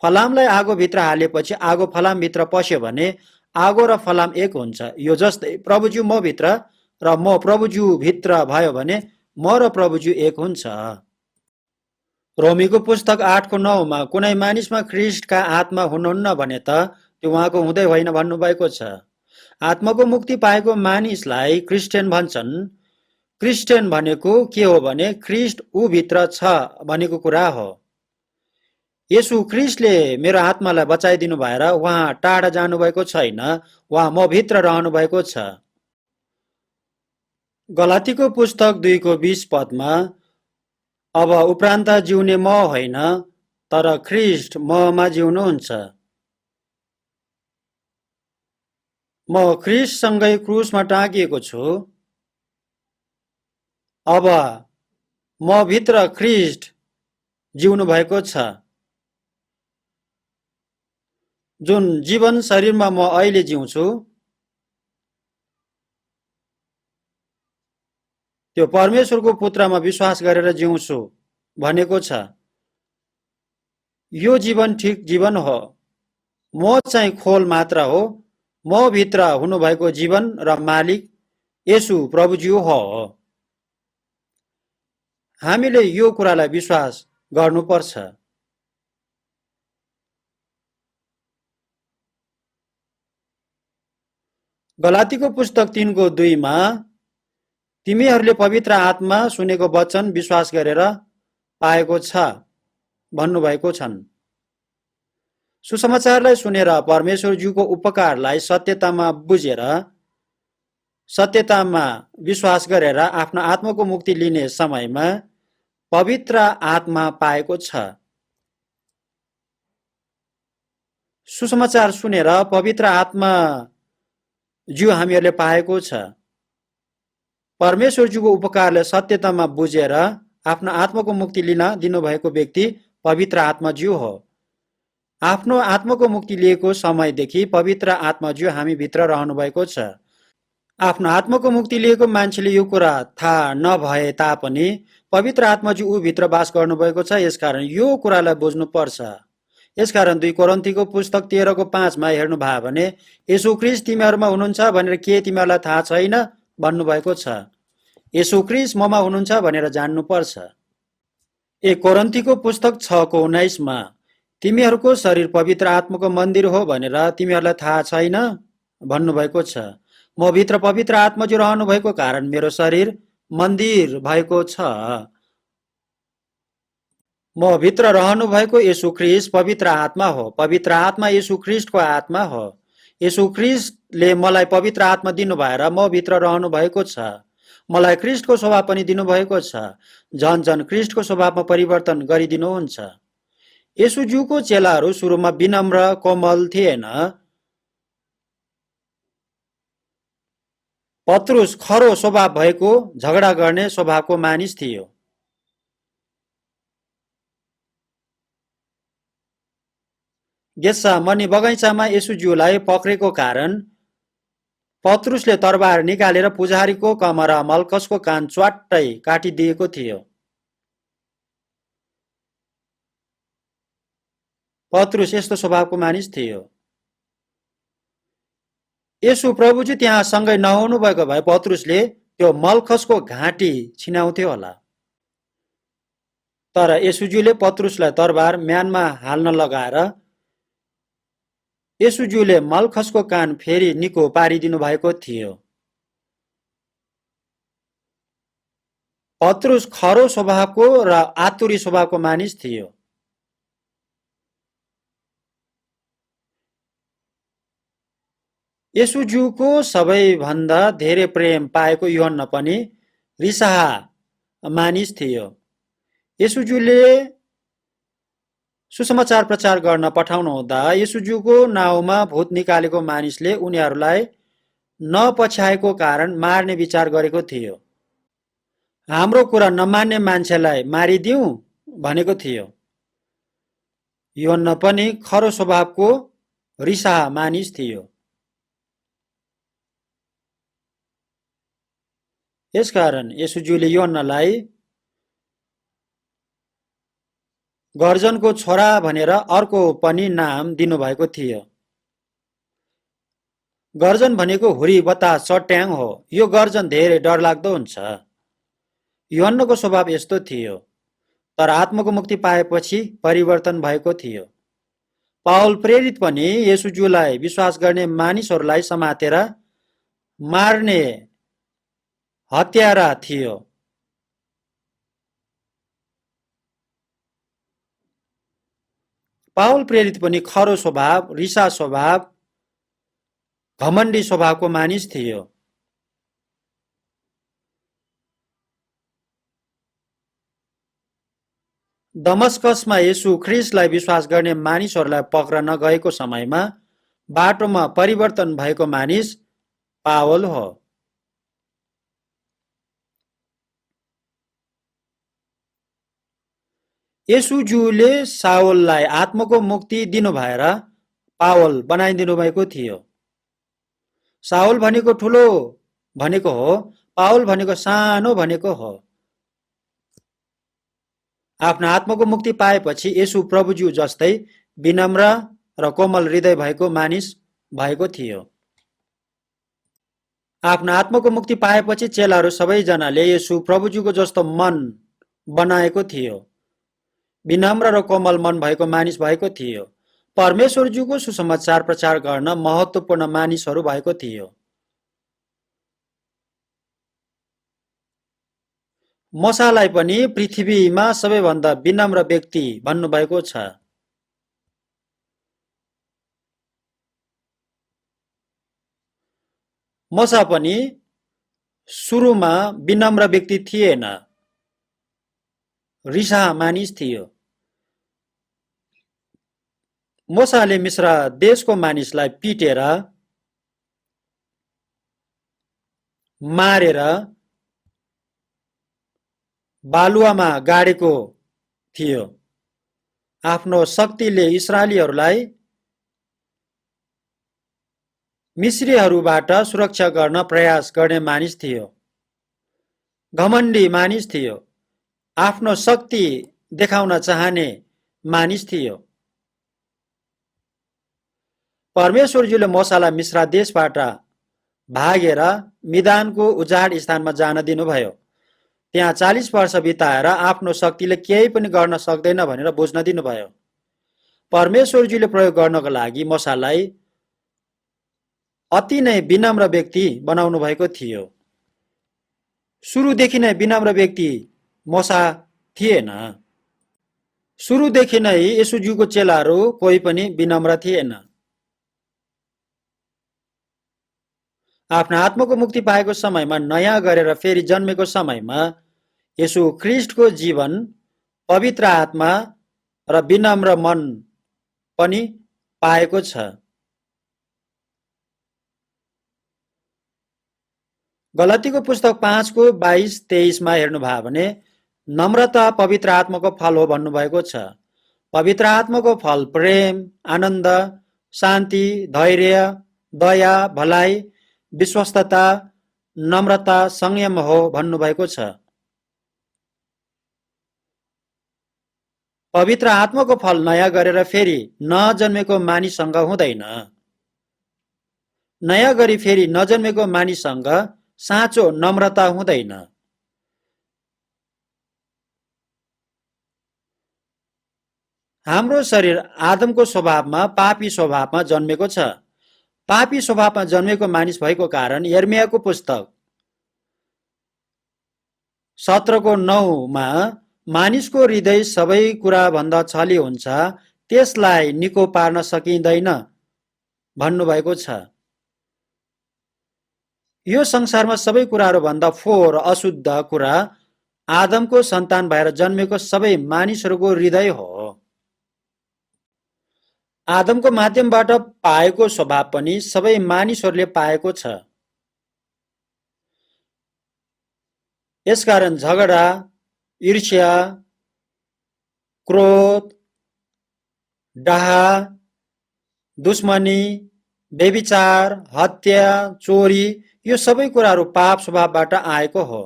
फलामलाई आगो भित्र हालेपछि आगो फलाम भित्र पस्यो भने आगो र फलाम एक हुन्छ। यो जस्तै प्रभुज्यू म भित्र र म प्रभुज्यू भित्र भयो भने म र प्रभुज्यू एक हुन्छ। रोमीको पुस्तक 8:9 कुनै मानिसमा ख्रिस्टका आत्मा हुनुहुन्न भने त त्यो उहाँको हुँदै होइन भन्नुभएको छ। आत्माको मुक्ति पाएको मानिसलाई क्रिस्चियन भन्छन्। क्रिस्चियन भनेको के हो भने ख्रिस्ट ऊ भित्र छ भनेको कुरा हो। येशू ख्रिस्टले मेरो आत्मालाई बचाइदिनु भएर उहाँ टाढा जानुभएको छैन, उहाँ म भित्र रहनु भएको छ। गलातीको पुस्तक 2:20 अब उपरान्त जिउने म होइन तर ख्रिस्ट ममा जिउनुहुन्छ। म ख्रिस्टसँगै क्रुसमा टाँगिएको छु। अब म भित्र ख्रिस्ट जिउनु भएको छ। जुन जीवन शरीरमा म अहिले जिउँछु त्यो परमेश्वरको पुत्रमा विश्वास गरेर जिउँछु भनेको छ। यो जीवन ठिक जीवन हो। म चाहिँ खोल मात्र हो। म भित्र हुनुभएको जीवन र मालिक येशू प्रभुज्यू हो। हामीले यो कुरालाई विश्वास गर्नुपर्छ। गलातीको पुस्तक 3:2 तिमीहरूले पवित्र आत्मा सुनेको वचन विश्वास गरेर पाएको छ भन्नुभएको छन्। सुसमाचारलाई सुनेर परमेश्वरज्यूको उपकारलाई सत्यतामा बुझेर सत्यतामा विश्वास गरेर आफ्नो आत्माको मुक्ति लिने समयमा पवित्र आत्मा पाएको छ। सुसमाचार सुनेर पवित्र आत्मा ज्यू हामीहरूले पाएको छ। परमेश्वरज्यूको उपकारले सत्यतामा बुझेर आफ्नो आत्माको मुक्ति लिन दिनुभएको व्यक्ति पवित्र आत्माज्यू हो। आफ्नो आत्माको मुक्ति लिएको समयदेखि पवित्र आत्माज्यू हामी भित्र रहनु भएको छ। आफ्नो आत्माको मुक्ति लिएको मान्छेले यो कुरा थाहा नभए तापनि पवित्र आत्माज्यू ऊ भित्र वास गर्नुभएको छ। यसकारण यो कुरालाई बुझ्नु पर्छ। यसकारण 2 कोरिन्थीको पुस्तक 13:5 हेर्नु भयो भने येशू ख्रिस्ट तिमीहरूमा हुनुहुन्छ भनेर के तिमीहरूलाई थाहा छैन भन्नुभएको छ। येशू ख्रिस्ट ममा हुनुहुन्छ भनेर जान्नुपर्छ। 1 कोरिन्थीको पुस्तक 6:19 तिमीहरूको शरीर पवित्र आत्माको मन्दिर हो भनेर तिमीहरूलाई थाहा छैन भन्नुभएको छ। म भित्र पवित्र आत्माज्यू रहनु भएको कारण मेरो शरीर मन्दिर भएको छ। म भित्र रहनु भएको येशू ख्रिस्ट पवित्र आत्मा हो। पवित्र आत्मा येशू ख्रिस्टको आत्मा हो। येशू ख्रिस्टले मलाई पवित्र आत्मा दिनु भएर म भित्र रहनु भएको छ। मलाई ख्रिस्टको स्वभाव पनि दिनुभएको छ। झन ख्रिस्टको स्वभावमा परिवर्तन गरिदिनुहुन्छ। येशूज्यूको चेलाहरू सुरुमा विनम्र कोमल थिएन। पत्रुस खरो स्वभाव भएको झगडा गर्ने स्वभावको मानिस थियो। गेत्सेमनी बगैँचामा येशूज्यूलाई पक्रेको कारण पत्रुसले तरबार निकालेर पुजारीको कमरा मल्कसको कान च्वाट्टै काटिदिएको थियो। पत्रुस यस्तो स्वभावको मानिस थियो। यसु प्रभुजी त्यहाँ सँगै नहुनु भएको भए पत्रुसले त्यो मलखसको घाँटी छिनाउँथ्यो होला। तर यसुज्यूले पत्रुसलाई तरबार म्यानमा हाल्न लगाएर यसुज्यूले मलखसको कान फेरि निको पारिदिनु भएको थियो। पत्रुस खरो स्वभावको र आतुरी स्वभावको मानिस थियो। यसुज्यूको सबैभन्दा धेरै प्रेम पाएको यूहन्ना पनि रिसाहा मानिस थियो। यसुज्यूले सुसमाचार प्रचार गर्न पठाउनु हुँदा यसुज्यूको नाउँमा भूत निकालेको मानिसले उनीहरूलाई नपछ्याएको कारण मार्ने विचार गरेको थियो। हाम्रो कुरा नमान्ने मान्छेलाई मारिदिउँ भनेको थियो। यूहन्ना पनि खरो स्वभावको रिसाहा मानिस थियो। यसकारण यसुज्यूले यूहन्नालाई गर्जनको छोरा भनेर अर्को पनि नाम दिनुभएको थियो। गर्जन भनेको हुरी बतास चट्याङ हो। यो गर्जन धेरै डरलाग्दो हुन्छ। यूहन्नाको स्वभाव यस्तो थियो, तर आत्माको मुक्ति पाएपछि परिवर्तन भएको थियो। पावल प्रेरित पनि यसुज्यूलाई विश्वास गर्ने मानिसहरूलाई समातेर मार्ने हत्यारा थियो। पावल प्रेरित पनि खरो स्वभाव, रिसा स्वभाव, घमण्डी स्वभावको मानिस थियो। दमस्कसमा यसु ख्रिस्टलाई विश्वास गर्ने मानिसहरूलाई पक्रन गएको समयमा बाटोमा परिवर्तन भएको मानिस पावल हो। यसुज्यूले साउललाई आत्माको मुक्ति दिनु भएर पावल बनाइदिनु भएको थियो। साउल भनेको ठुलो भनेको हो, पावल भनेको सानो भनेको हो। आफ्नो आत्माको मुक्ति पाएपछि यसु प्रभुज्यू जस्तै विनम्र र कोमल हृदय भएको मानिस भएको थियो। आफ्नो आत्माको मुक्ति पाएपछि चेलाहरू सबैजनाले यसु प्रभुज्यूको जस्तो मन बनाएको थियो। विनम्र र कोमल मन भएको मानिस भएको थियो। परमेश्वरज्यूको सुसमाचार प्रचार गर्न महत्त्वपूर्ण मानिसहरू भएको थियो। मोसालाई पनि पृथ्वीमा सबैभन्दा विनम्र व्यक्ति भन्नुभएको छ। मोसा पनि सुरुमा विनम्र व्यक्ति थिएन, रिसाहा मानिस थियो। मोसाले मिश्र देशको मानिसलाई पिटेर मारेर बालुवामा गाडेको थियो। आफ्नो शक्तिले इस्राएलीहरूलाई मिश्रीहरूबाट सुरक्षा गर्न प्रयास गर्ने मानिस थियो। घमण्डी मानिस थियो। आफ्नो शक्ति देखाउन चाहने मानिस थियो। परमेश्वरज्यूले मोसालाई मिश्र देशबाट भागेर मिदानको उजाड स्थानमा जान दिनुभयो। त्यहाँ 40 वर्ष बिताएर आफ्नो शक्तिले केही पनि गर्न सक्दैन भनेर बुझ्न दिनुभयो। परमेश्वरज्यूले प्रयोग गर्नको लागि मोसालाई अति नै विनम्र व्यक्ति बनाउनु भएको थियो। सुरुदेखि नै विनम्र व्यक्ति मोसा थिएन। सुरुदेखि नै यसुज्यूको चेलाहरू कोही पनि विनम्र थिएन। आफ्नो आत्माको मुक्ति पाएको समयमा, नयाँ गरेर फेरि जन्मेको समयमा यसु ख्रिस्टको जीवन, पवित्र आत्मा र विनम्र मन पनि पाएको छ। गलातीको पुस्तक 5को 22-23 हेर्नुभयो भने नम्रता पवित्र आत्माको फल हो भन्नुभएको छ। पवित्र आत्माको फल प्रेम, आनन्द, शान्ति, धैर्य, दया, भलाइ, विश्वस्तता, नम्रता, संयम हो भन्नुभएको छ। पवित्र आत्माको फल नयाँ गरेर फेरि नजन्मेको मानिससँग हुँदैन। नयाँ गरी फेरि नजन्मेको मानिससँग साँचो नम्रता हुँदैन। हाम्रो शरीर आदमको स्वभावमा पापी स्वभावमा जन्मेको छ। पापी स्वभावमा जन्मेको मानिस भएको कारण यर्मियाको पुस्तक 17:9 मानिसको हृदय सबै कुरा भन्दा छली हुन्छ, त्यसलाई निको पार्न सकिँदैन भन्नुभएको छ। यो संसारमा सबै कुराहरू भन्दा फोहोर अशुद्ध कुरा आदमको सन्तान भएर जन्मेको सबै मानिसहरूको हृदय हो। आदमको माध्यमबाट पाएको स्वभाव पनि सबै मानिसहरूले पाएको छ। यसकारण झगडा, ईर्ष्या, क्रोध, डाह, दुश्मनी, व्यभिचार, हत्या, चोरी यो सबै कुराहरू पाप स्वभावबाट आएको हो।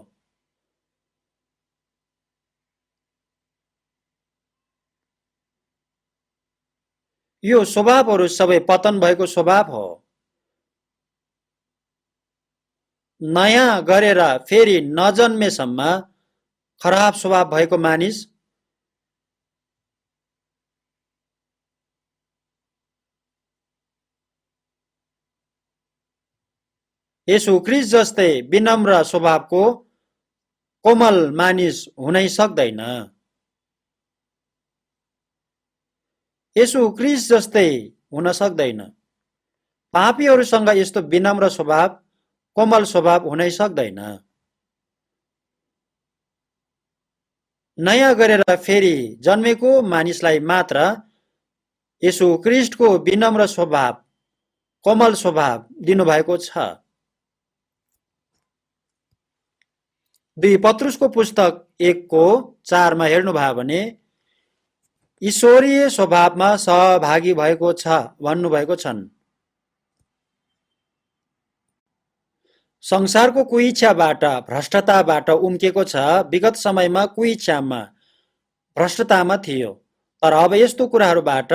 यो स्वभावहरू सबै पतन भएको स्वभाव हो। नयाँ गरेर फेरि नजन्मेसम्म खराब स्वभाव भएको मानिस यसु ख्रीष्ट जस्तै विनम्र स्वभावको कोमल मानिस हुनै सक्दैन। यसु ख्रीष्ट जस्तै हुन सक्दैन। पापीहरूसँग यस्तो विनम्र स्वभाव, कोमल स्वभाव हुनै सक्दैन। नयाँ गरेर फेरि जन्मेको मानिसलाई मात्र यसु ख्रीष्टको विनम्र स्वभाव, कोमल स्वभाव दिनुभएको छ। 2 पत्रुसको पुस्तक 1:4 हेर्नुभयो भने ईश्वरीय स्वभावमा सहभागी भएको छ भन्नुभएको छन्। संसारको कुइच्छाबाट, भ्रष्टताबाट उम्केको छ। विगत समयमा कुइच्छामा, भ्रष्टतामा थियो, तर अब यस्तो कुराहरूबाट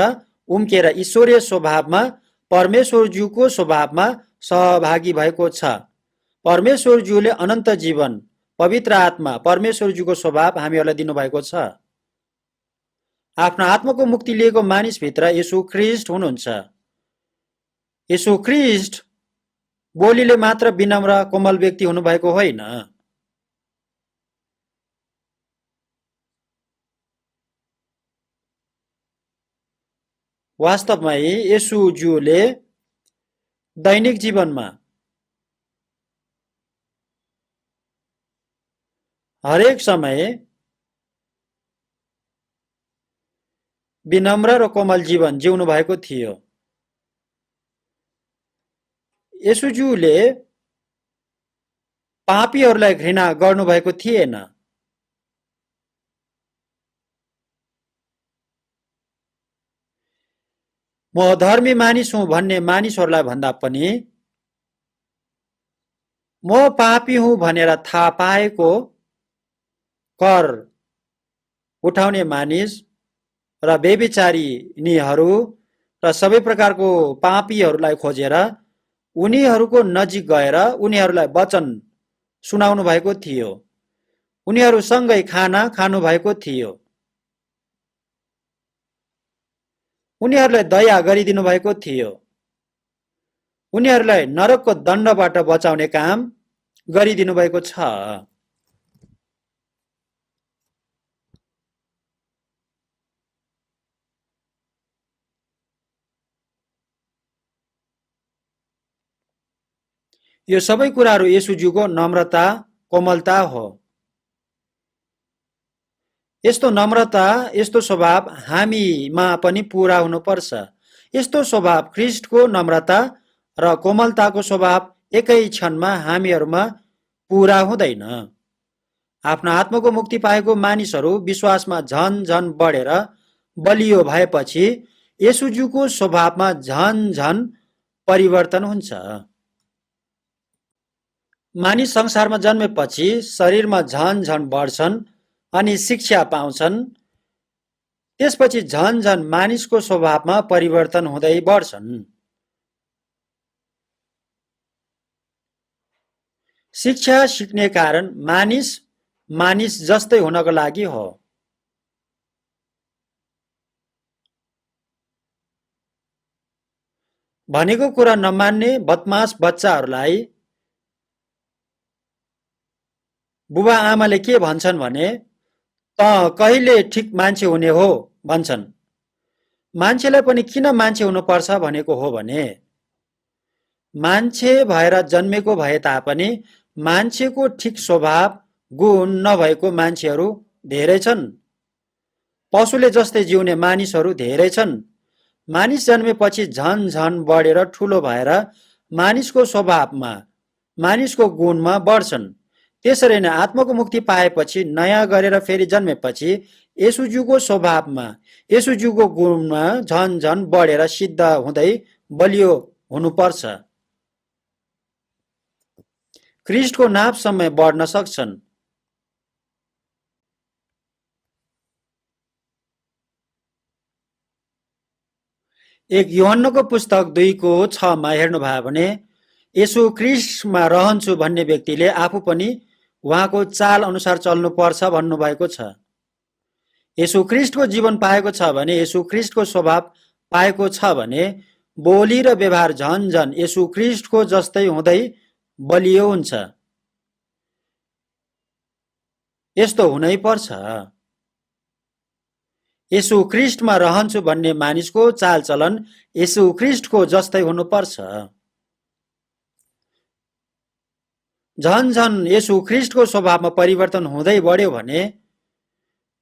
उम्केर ईश्वरीय स्वभावमा, परमेश्वरज्यूको स्वभावमा सहभागी भएको छ। परमेश्वरज्यूले अनन्त जीवन, पवित्र आत्मा, परमेश्वरज्यूको स्वभाव हामीहरूलाई दिनुभएको छ। आफ्नो आत्माको मुक्ति लिएको मानिसभित्र यसु ख्रीष्ट हुनुहुन्छ। यसु ख्रीष्ट बोलीले मात्र विनम्र कोमल व्यक्ति हुनुभएको होइन। वास्तवमै यसुज्यूले दैनिक जीवनमा हरेक समय विनम्र र कोमल जीवन जिउनु भएको थियो। यसुज्यूले पापीहरूलाई घृणा गर्नुभएको थिएन। म धर्मी मानिस हुँ भन्ने मानिसहरूलाई भन्दा पनि म पापी हुँ भनेर थाहा पाएको कर उठाउने मानिस र व्यभिचारिणीहरू र सबै प्रकारको पापीहरूलाई खोजेर उनीहरूको नजिक गएर उनीहरूलाई वचन सुनाउनु भएको थियो। उनीहरूसँगै खाना खानु भएको थियो। उनीहरूलाई दया गरिदिनु भएको थियो। उनीहरूलाई नरकको दण्डबाट बचाउने काम गरिदिनु भएको छ। यो सबै कुराहरू येशूज्यूको नम्रता, कोमलता हो। यस्तो नम्रता, यस्तो स्वभाव हामीमा पनि पूरा हुनुपर्छ। यस्तो स्वभाव ख्रीष्टको नम्रता र कोमलताको स्वभाव एकै क्षणमा हामीहरूमा पूरा हुँदैन। आफ्नो आत्माको मुक्ति पाएको मानिसहरू विश्वासमा झन झन बढेर बलियो भएपछि येशूज्यूको स्वभावमा झन झन परिवर्तन हुन्छ। मानिस संसारमा जन्मेपछि शरीरमा झन झन बढ्छन् अनि शिक्षा पाउँछन्। त्यसपछि झन झन मानिसको स्वभावमा परिवर्तन हुँदै बढ्छन्। शिक्षा सिक्ने कारण मानिस मानिस जस्तै हुनको लागि हो। भनेको कुरा नमान्ने बदमास बच्चाहरूलाई बुबा आमाले के भन्छन् भने, त कहिले ठिक मान्छे हुने हो भन्छन्। मान्छेलाई पनि किन मान्छे हुनुपर्छ भनेको हो भने, मान्छे भएर जन्मेको भए तापनि मान्छेको ठिक स्वभाव गुण नभएको मान्छेहरू धेरै छन्। पशुले जस्तै जिउने मानिसहरू धेरै छन्। मानिस जन्मेपछि झन झन बढेर ठुलो भएर मानिसको स्वभावमा मानिसको गुणमा बढ्छन्। त्यसरी नै आत्माको मुक्ति पाएपछि नयाँ गरेर फेरि जन्मेपछि येशूज्यूको स्वभावमा येशूज्यूको गुणमा झन झन बढेर सिद्ध हुँदै बलियो हुनुपर्छ। ख्रिस्टको नापसम्म बढ्न सक्छन्। एक यूहन्नको पुस्तक 2:6 हेर्नुभयो भने, येशू ख्रिस्टमा रहन्छु भन्ने व्यक्तिले आफू पनि उहाँको चाल अनुसार चल्नुपर्छ भन्नुभएको छ। येशू ख्रिस्टको जीवन पाएको छ भने, येशू ख्रिस्टको स्वभाव पाएको छ भने बोली र व्यवहार झन झन येशू ख्रिस्टको जस्तै हुँदै बलियो हुन्छ। यस्तो हुनै पर्छ। येशू ख्रिस्टमा रहन्छु भन्ने मानिसको चालचलन येशू ख्रिस्टको जस्तै हुनुपर्छ। झन झन येशू ख्रिस्टको स्वभावमा परिवर्तन हुँदै बढ्यो भने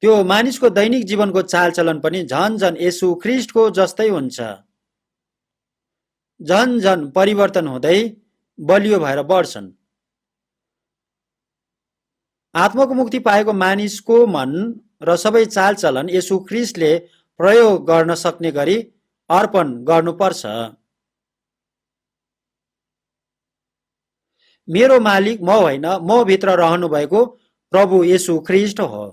त्यो मानिसको दैनिक जीवनको चालचलन पनि झन झन येशू ख्रिस्टको जस्तै हुन्छ। झन झन परिवर्तन हुँदै बलियो भएर बढ्छन्। आत्माको मुक्ति पाएको मानिसको मन र सबै चालचलन येशू ख्रिस्टले प्रयोग गर्न सक्ने गरी अर्पण गर्नुपर्छ। मेरो मालिक म होइन, म भित्र रहनु भएको प्रभु येशू ख्रिस्ट हो।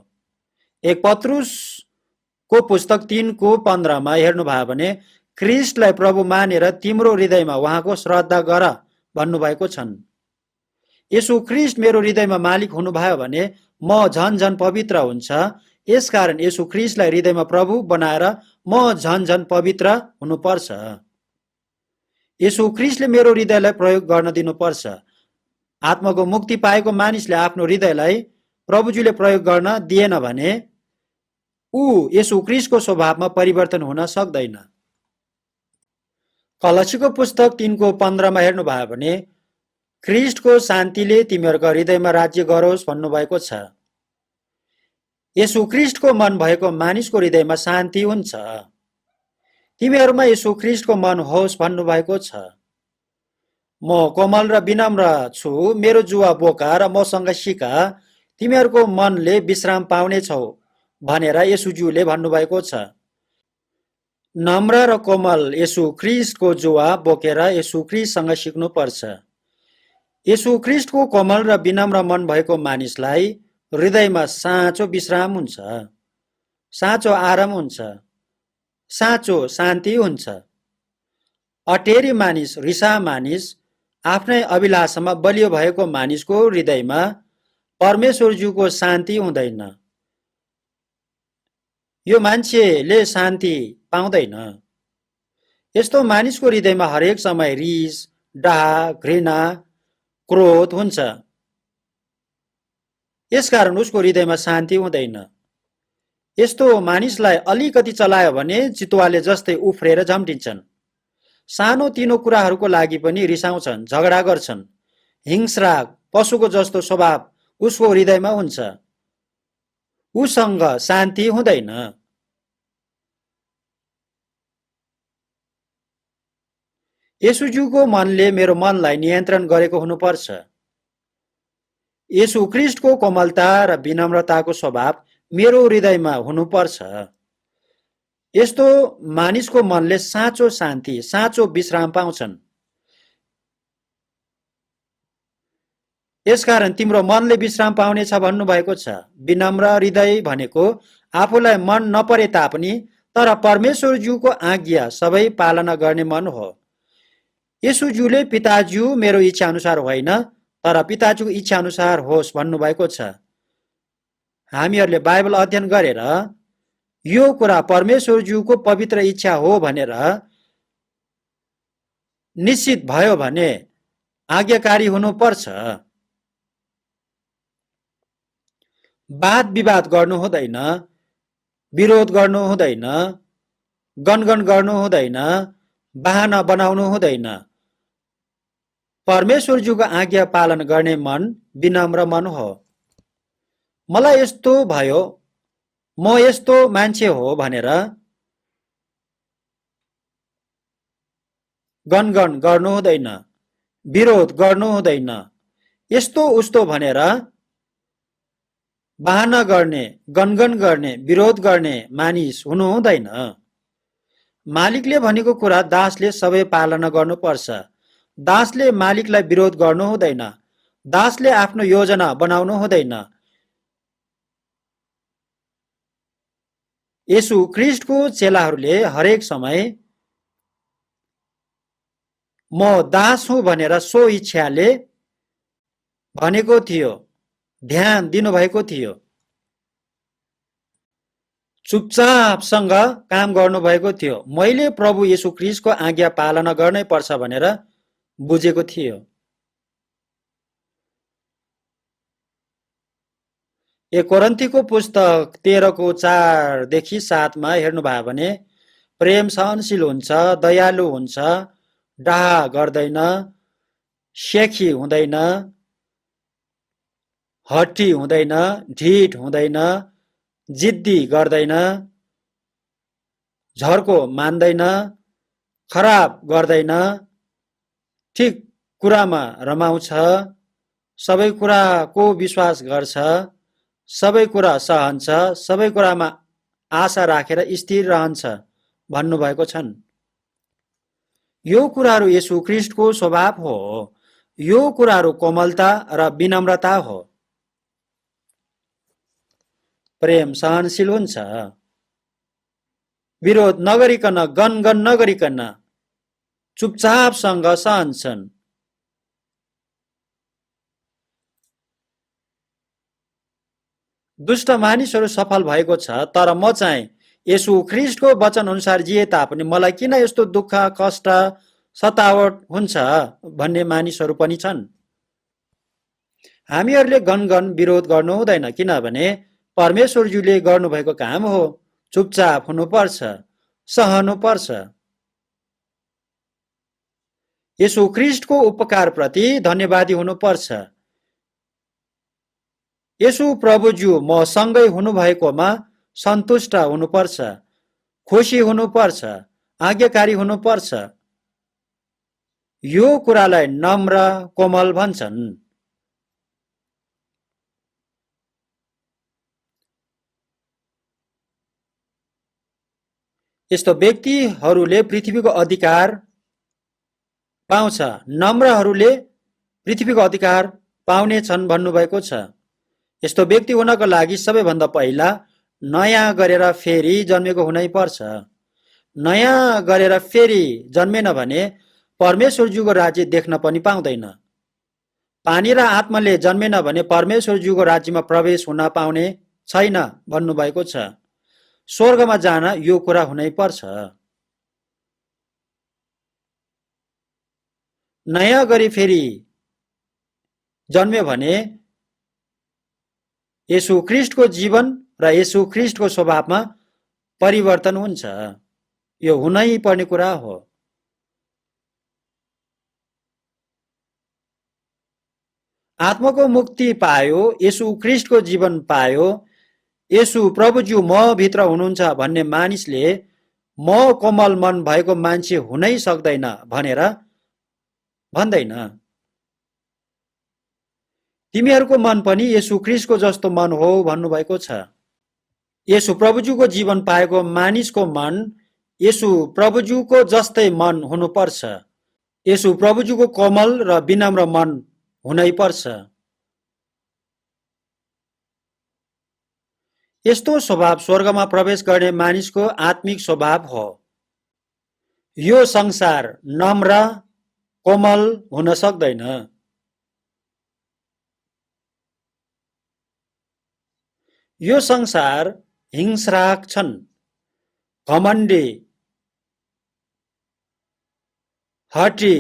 एक पत्रुसको पुस्तक 3:15 हेर्नुभयो भने, ख्रिस्टलाई प्रभु मानेर तिम्रो हृदयमा उहाँको श्रद्धा गर भन्नुभएको छन्। येशू ख्रिस्ट मेरो हृदयमा मालिक हुनुभयो भने म झन झन पवित्र हुन्छ। यसकारण येशू ख्रिस्टलाई हृदयमा प्रभु बनाएर म झन झन पवित्र हुनुपर्छ। येशू ख्रिस्टले मेरो हृदयलाई प्रयोग गर्न दिनुपर्छ। आत्माको मुक्ति पाएको मानिसले आफ्नो हृदयलाई प्रभुजीले प्रयोग गर्न दिएन भने ऊ येशू ख्रिस्टको स्वभावमा परिवर्तन हुन सक्दैन। कलसीको पुस्तक 3:15 हेर्नुभयो भने, ख्रिस्टको शान्तिले तिमीहरूको हृदयमा राज्य गरोस् भन्नुभएको छ। येशू ख्रिस्टको मन भएको मानिसको हृदयमा शान्ति हुन्छ। तिमीहरूमा येशू ख्रिस्टको मन होस् भन्नुभएको छ। म कोमल र विनम्र छु, मेरो जुवा बोका र मसँग सिका, तिमीहरूको मनले विश्राम पाउने छौ भनेर येशूज्यूले भन्नुभएको छ। नम्र र कोमल येशू ख्रिस्टको जुवा बोकेर येशू ख्रिस्टसँग सिक्नुपर्छ। येशू ख्रिस्टको कोमल र विनम्र मन भएको मानिसलाई हृदयमा साँचो विश्राम हुन्छ, साँचो आराम हुन्छ, साँचो शान्ति हुन्छ। अटेरी मानिस, रिसा मानिस, आफ्नै अभिलाषामा बलियो भएको मानिसको हृदयमा परमेश्वरज्यूको शान्ति हुँदैन। यो मान्छेले शान्ति पाउँदैन। यस्तो मानिसको हृदयमा हरेक समय रिस, डाहा, घृणा, क्रोध हुन्छ। यसकारण उसको हृदयमा शान्ति हुँदैन। यस्तो मानिसलाई अलिकति चलायो भने चितुवाले जस्तै उफ्रेर झम्टिन्छन्। सानो तिनो कुराहरूको लागि पनि रिसाउँछन्, झगडा गर्छन्। हिंस्रा पशुको जस्तो स्वभाव उसको हृदयमा हुन्छ। उसँग शान्ति हुँदैन। येशूज्यूको मनले मेरो मनलाई नियन्त्रण गरेको हुनुपर्छ। येशू ख्रिस्टको कोमलता र विनम्रताको स्वभाव मेरो हृदयमा हुनुपर्छ। यस्तो मानिसको मनले साँचो शान्ति, साँचो विश्राम पाउँछन्। यसकारण तिम्रो मनले विश्राम पाउनेछ भन्नुभएको छ। विनम्र हृदय भनेको आफूलाई मन नपरे तापनि तर परमेश्वरज्यूको आज्ञा सबै पालना गर्ने मन हो। येशूज्यूले पिताज्यू मेरो इच्छा अनुसार होइन तर पिताज्यूको इच्छा अनुसार होस् भन्नुभएको छ। हामीहरूले बाइबल अध्ययन गरेर यो कुरा परमेश्वरज्यूको पवित्र इच्छा हो भनेर निश्चित भयो भने आज्ञाकारी हुनुपर्छ। वाद विवाद गर्नु हुँदैन, विरोध गर्नु हुँदैन, गनगन गर्नु हुँदैन, बहाना बनाउनु हुँदैन। परमेश्वरज्यूको आज्ञा पालन गर्ने मन विनम्र मन हो। मलाई यस्तो भयो, म यस्तो मान्छे हो भनेर गनगन गर्नु हुँदैन, विरोध गर्नु हुँदैन, यस्तो उस्तो भनेर बहाना गर्ने, गनगन गर्ने, विरोध गर्ने मानिस हुनु हुँदैन। मालिकले भनेको कुरा दासले सबै पालना गर्नुपर्छ। दासले मालिकलाई विरोध गर्नु हुँदैन। दासले आफ्नो योजना बनाउनु हुँदैन। येशू ख्रीष्टको चेलाहरूले हरेक समय म दास हुँ भनेर सो इच्छाले भनेको थियो, ध्यान दिनुभएको थियो। चुपचापसँग काम गर्नुभएको थियो। मैले प्रभु येशू ख्रीष्टको आज्ञा पालना गर्नै पर्छ भनेर बुझेको थियो। एक कोरिन्थीको पुस्तक 13:4-7 हेर्नुभयो भने प्रेम सहनशील हुन्छ, दयालु हुन्छ, डाहा गर्दैन, शेखी हुँदैन, हट्टी हुँदैन, ढिठ हुँदैन, जिद्दी गर्दैन, झर्को मान्दैन, खराब गर्दैन, ठिक कुरामा रमाउँछ, सबै कुराको विश्वास गर्छ, सबै कुरा सहन्छ, सबै कुरामा आशा राखेर स्थिर रहन्छ भन्नुभएको छन्। यो कुराहरू येशू ख्रीष्टको स्वभाव हो। यो कुराहरू कोमलता र विनम्रता हो। प्रेम सहनशील हुन्छ, विरोध नगरिकन, गनगन नगरिकन चुपचापसँग सहन्छन्। दुष्ट मानिसहरू सफल भएको छ, तर म चाहिँ येशू ख्रीष्टको वचन अनुसार जिए तापनि मलाई किन यस्तो दुःख, कष्ट, सतावट हुन्छ भन्ने मानिसहरू पनि छन्। हामीहरूले गनगन विरोध गर्नु हुँदैन, किनभने परमेश्वरज्यूले गर्नुभएको काम हो। चुपचाप हुनुपर्छ, सहनुपर्छ। येशू ख्रीष्टको उपकारप्रति धन्यवादी हुनुपर्छ। येशू प्रभुज्यू म सँगै हुनुभएकोमा सन्तुष्ट हुनुपर्छ, खुसी हुनुपर्छ, आज्ञाकारी हुनुपर्छ। यो कुरालाई नम्र कोमल भन्छन्। यस्तो व्यक्तिहरूले पृथ्वीको अधिकार पाउँछ। नम्रहरूले पृथ्वीको अधिकार पाउने छन् भन्नुभएको छ। यस्तो व्यक्ति हुनको लागि सबैभन्दा पहिला नयाँ गरेर फेरि जन्मेको हुनै पर्छ। नयाँ गरेर फेरि जन्मेन भने परमेश्वरज्यूको राज्य देख्न पनि पाउँदैन। पानी र आत्माले जन्मेन भने परमेश्वरज्यूको राज्यमा प्रवेश हुन पाउने छैन भन्नुभएको छ। स्वर्गमा जान यो कुरा हुनै पर्छ। नयाँ गरी फेरि जन्म्यो भने येशू ख्रीष्टको जीवन र येशू ख्रीष्टको स्वभावमा परिवर्तन हुन्छ। यो हुनै पर्ने कुरा हो। आत्माको मुक्ति पायो, येशू ख्रीष्टको जीवन पायो, येशू प्रभुज्यू म भित्र हुनुहुन्छ भन्ने मानिसले म कोमल मन भएको मान्छे हुनै सक्दैन भनेर भन्दैन। तिमीहरूको मन पनि येशू ख्रीष्टको जस्तो मन हो भन्नुभएको छ। येशू प्रभुज्यूको जीवन पाएको मानिसको मन येशू प्रभुज्यूको जस्तै मन हुनुपर्छ। येशू प्रभुज्यूको कोमल र विनम्र मन हुनै पर्छ। यस्तो स्वभाव स्वर्गमा प्रवेश गर्ने मानिसको आत्मिक स्वभाव हो। यो संसार नम्र कोमल हुन सक्दैन। यो संसार हिंस्रक छन्, घमण्डी, हठी,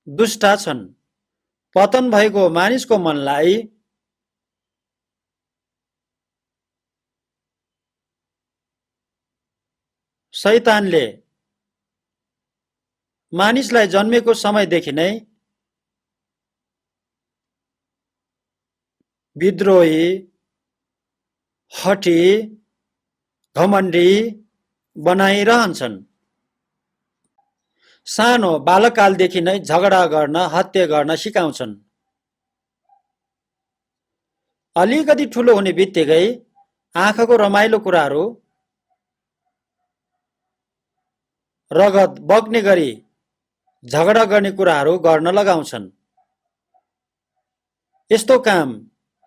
दुष्टा छन्। पतन भएको मानिसको मनलाई शैतानले मानिसलाई जन्मेको समयदेखि नै विद्रोही, हठी, घमण्डी बनाइरहन्छन्। सानो बालककालदेखि नै झगडा गर्न, हत्या गर्न सिकाउँछन्। अलिकति ठुलो हुने बित्तिकै आँखाको रमाइलो कुराहरू, रगत बग्ने गरी झगडा गर्ने कुराहरू गर्न लगाउँछन्। यस्तो काम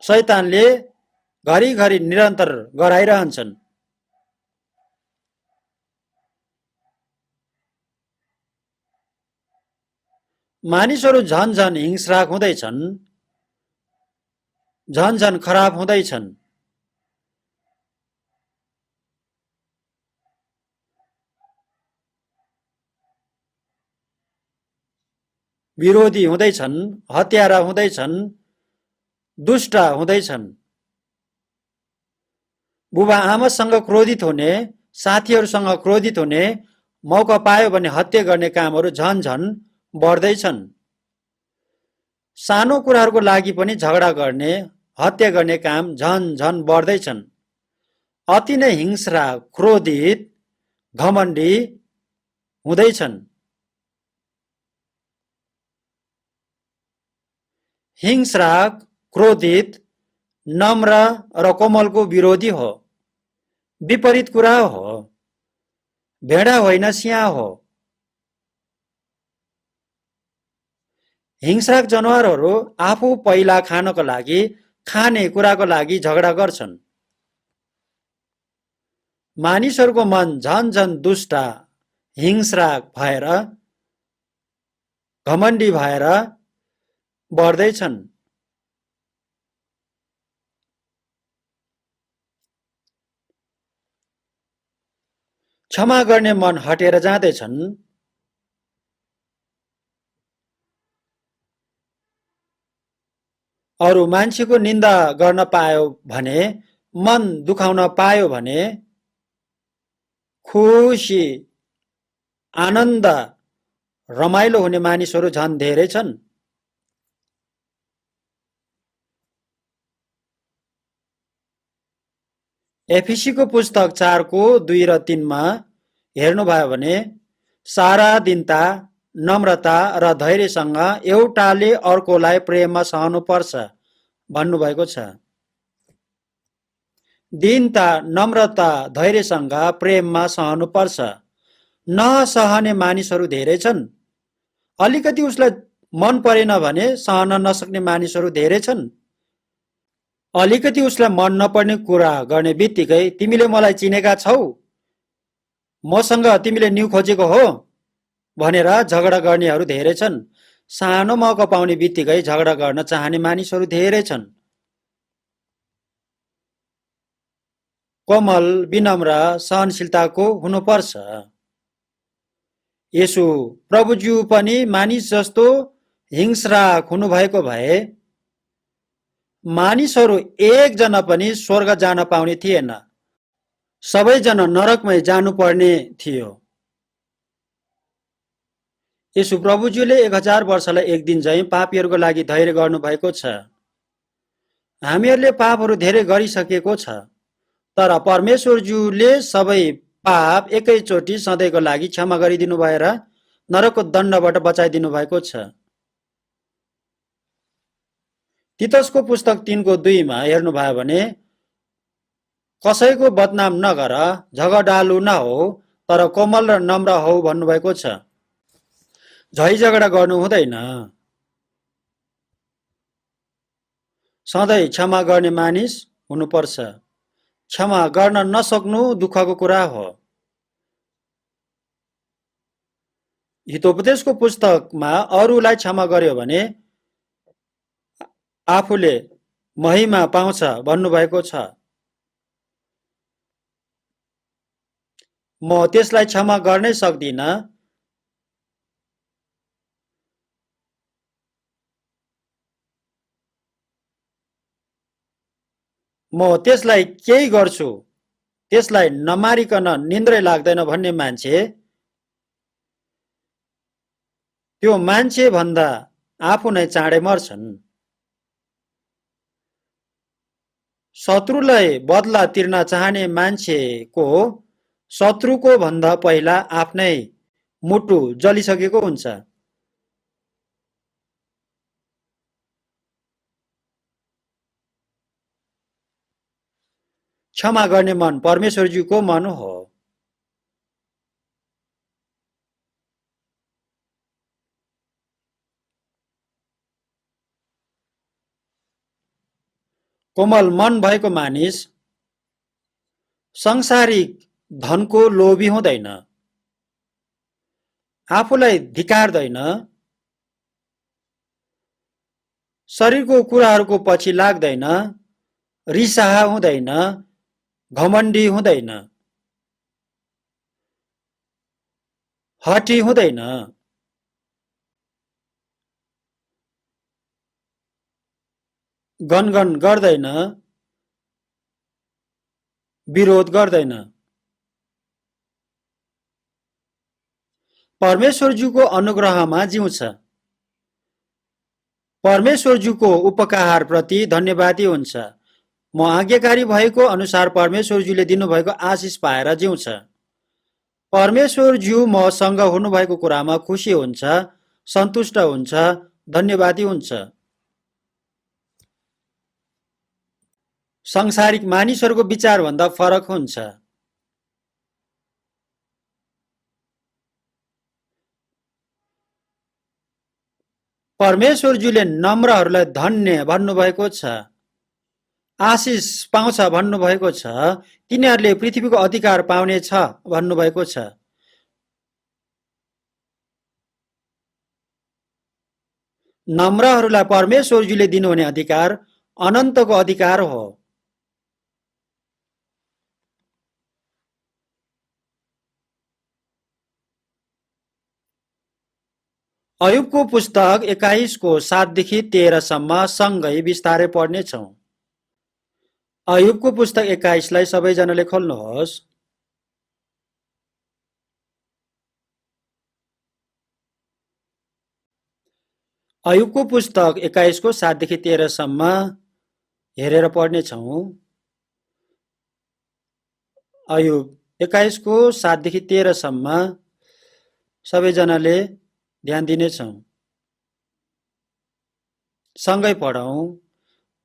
शैतानले घरिघरि निरन्तर गराइरहन्छन्। मानिसहरू झन झन हिंस्रक हुँदैछन्, झन झन खराब हुँदैछन्। विरोधी हुँदैछन्, हत्यारा हुँदैछन्, दुष्ट हुँदैछन्। बुबा आमासँग क्रोधित हुने, साथीहरूसँग क्रोधित हुने मौका पायो भने हत्या गर्ने कामहरू झन झन बढ्दैछन्। सानो कुराहरूको लागि पनि झगडा गर्ने, हत्या गर्ने काम झन झन बढ्दैछन्। अति नै हिंस्रा, क्रोधित, घमण्डी हुँदैछन्। हिंस्रक, क्रोधित, नम्र र कोमलको विरोधी हो। विपरीत कुरा हो। भेडा होइन, सिंह हो। हिंस्रक जनावरहरू आफू पहिला खानको लागि, खाने कुराको लागि झगडा गर्छन्। मानिसहरूको मन झन झन दुष्ट, हिंस्रक भएर, घमण्डी भएर बढ्दैछन्। क्षमा गर्ने मन हटेर जाँदैछन्। अरू मान्छेको निन्दा गर्न पायो भने, मन दुखाउन पायो भने खुसी, आनन्द, रमाइलो हुने मानिसहरू झन् धेरै छन्। एफिसीको पुस्तक 4 2 र 3 मा हेर्नुभयो भने सारा दिनता, नम्रता र धैर्यसँग एउटाले अर्कोलाई प्रेममा सहनुपर्छ भन्नुभएको छ। दिनता, नम्रता, धैर्यसँग प्रेममा सहनुपर्छ। नसहने मानिसहरू धेरै छन्। अलिकति उसलाई मन परेन भने सहन नसक्ने मानिसहरू धेरै छन्। अलिकति उसलाई मन नपर्ने कुरा गर्ने बित्तिकै तिमीले मलाई चिनेका छौ, मसँग तिमीले न्यु खोजेको हो भनेर झगडा गर्नेहरू धेरै छन्। सानो मौका पाउने बित्तिकै झगडा गर्न चाहने मानिसहरू धेरै छन्। कोमल, विनम्र, सहनशीलताको हुनुपर्छ। यसु प्रभुज्यू पनि मानिस जस्तो हिंस्रक हुनुभएको भए मानिसहरू एकजना पनि स्वर्ग जान पाउने थिएन। सबैजना नरकमै जानुपर्ने थियो। यसु प्रभुज्यूले 1000 वर्षलाई एक दिन झैं पापीहरूको लागि धैर्य गर्नुभएको छ। हामीहरूले पापहरू धेरै गरिसकेको छ, तर परमेश्वरज्यूले सबै पाप एकैचोटि सधैँको लागि क्षमा गरिदिनु भएर नरकको दण्डबाट बचाइदिनु भएको छ। तीतसको पुस्तक 3:2 मा हेर्नुभयो भने कसैको बदनाम नगर, झगडालु नहो, तर कोमल र नम्र हौ भन्नुभएको छ। झै झगडा गर्नु हुँदैन। सधैँ क्षमा गर्ने मानिस हुनुपर्छ। क्षमा गर्न नसक्नु दुःखको कुरा हो। हितोपदेशको पुस्तकमा अरूलाई क्षमा गर्यो भने आफूले महिमा पाउँछ भन्नुभएको छ। म त्यसलाई क्षमा गर्नै सक्दिन, म त्यसलाई केही गर्छु, त्यसलाई नमारिकन निन्द्रै लाग्दैन भन्ने मान्छे त्यो मान्छे भन्दा आफू नै चाँडै मर्छन्। शत्रुलाई बदला तिर्न चाहने मान्छेको शत्रुको भन्दा पहिला आफ्नै मुटु जलिसकेको हुन्छ। क्षमा गर्ने मन परमेश्वरजीको मन हो। कोमल मन भएको मानिस सांसारिक धनको लोभी हुँदैन, आफूलाई धिक्कार्दैन, शरीरको कुराहरूको पछि लाग्दैन, रिसाहा हुँदैन, घमण्डी हुँदैन, हठी हुँदैन, गनगन गर्दैन, विरोध गर्दैन। परमेश्वरज्यूको अनुग्रहमा जिउँछ। परमेश्वरज्यूको उपकार प्रति धन्यवादी हुन्छ। म आज्ञाकारी भएको अनुसार परमेश्वरज्यूले दिनुभएको आशिष पाएर जिउँछ। परमेश्वरज्यू मसँग हुनुभएको कुरामा खुसी हुन्छ, सन्तुष्ट हुन्छ, धन्यवादी हुन्छ। सांसारिक मानिसहरूको विचारभन्दा फरक हुन्छ। परमेश्वरज्यूले नम्रहरूलाई धन्य भन्नुभएको छ, आशिष पाउँछ भन्नुभएको छ, तिनीहरूले पृथ्वीको अधिकार पाउने छ भन्नुभएको छ। नम्रहरूलाई परमेश्वरज्यूले दिनुहुने अधिकार अनन्तको अधिकार हो। अयुबको पुस्तक 21 को 7 देखि 13 सम्म सँगै विस्तारै पढ्नेछौँ। अयुबको पुस्तक 21 लाई सबैजनाले खोल्नुहोस्। अयुबको पुस्तक 21 को 7 देखि 13 सम्म हेरेर पढ्नेछौँ। अयुब 21 को 7 देखि 13 सम्म सबैजनाले ध्यान दिनेछौँ। सँगै पढौँ।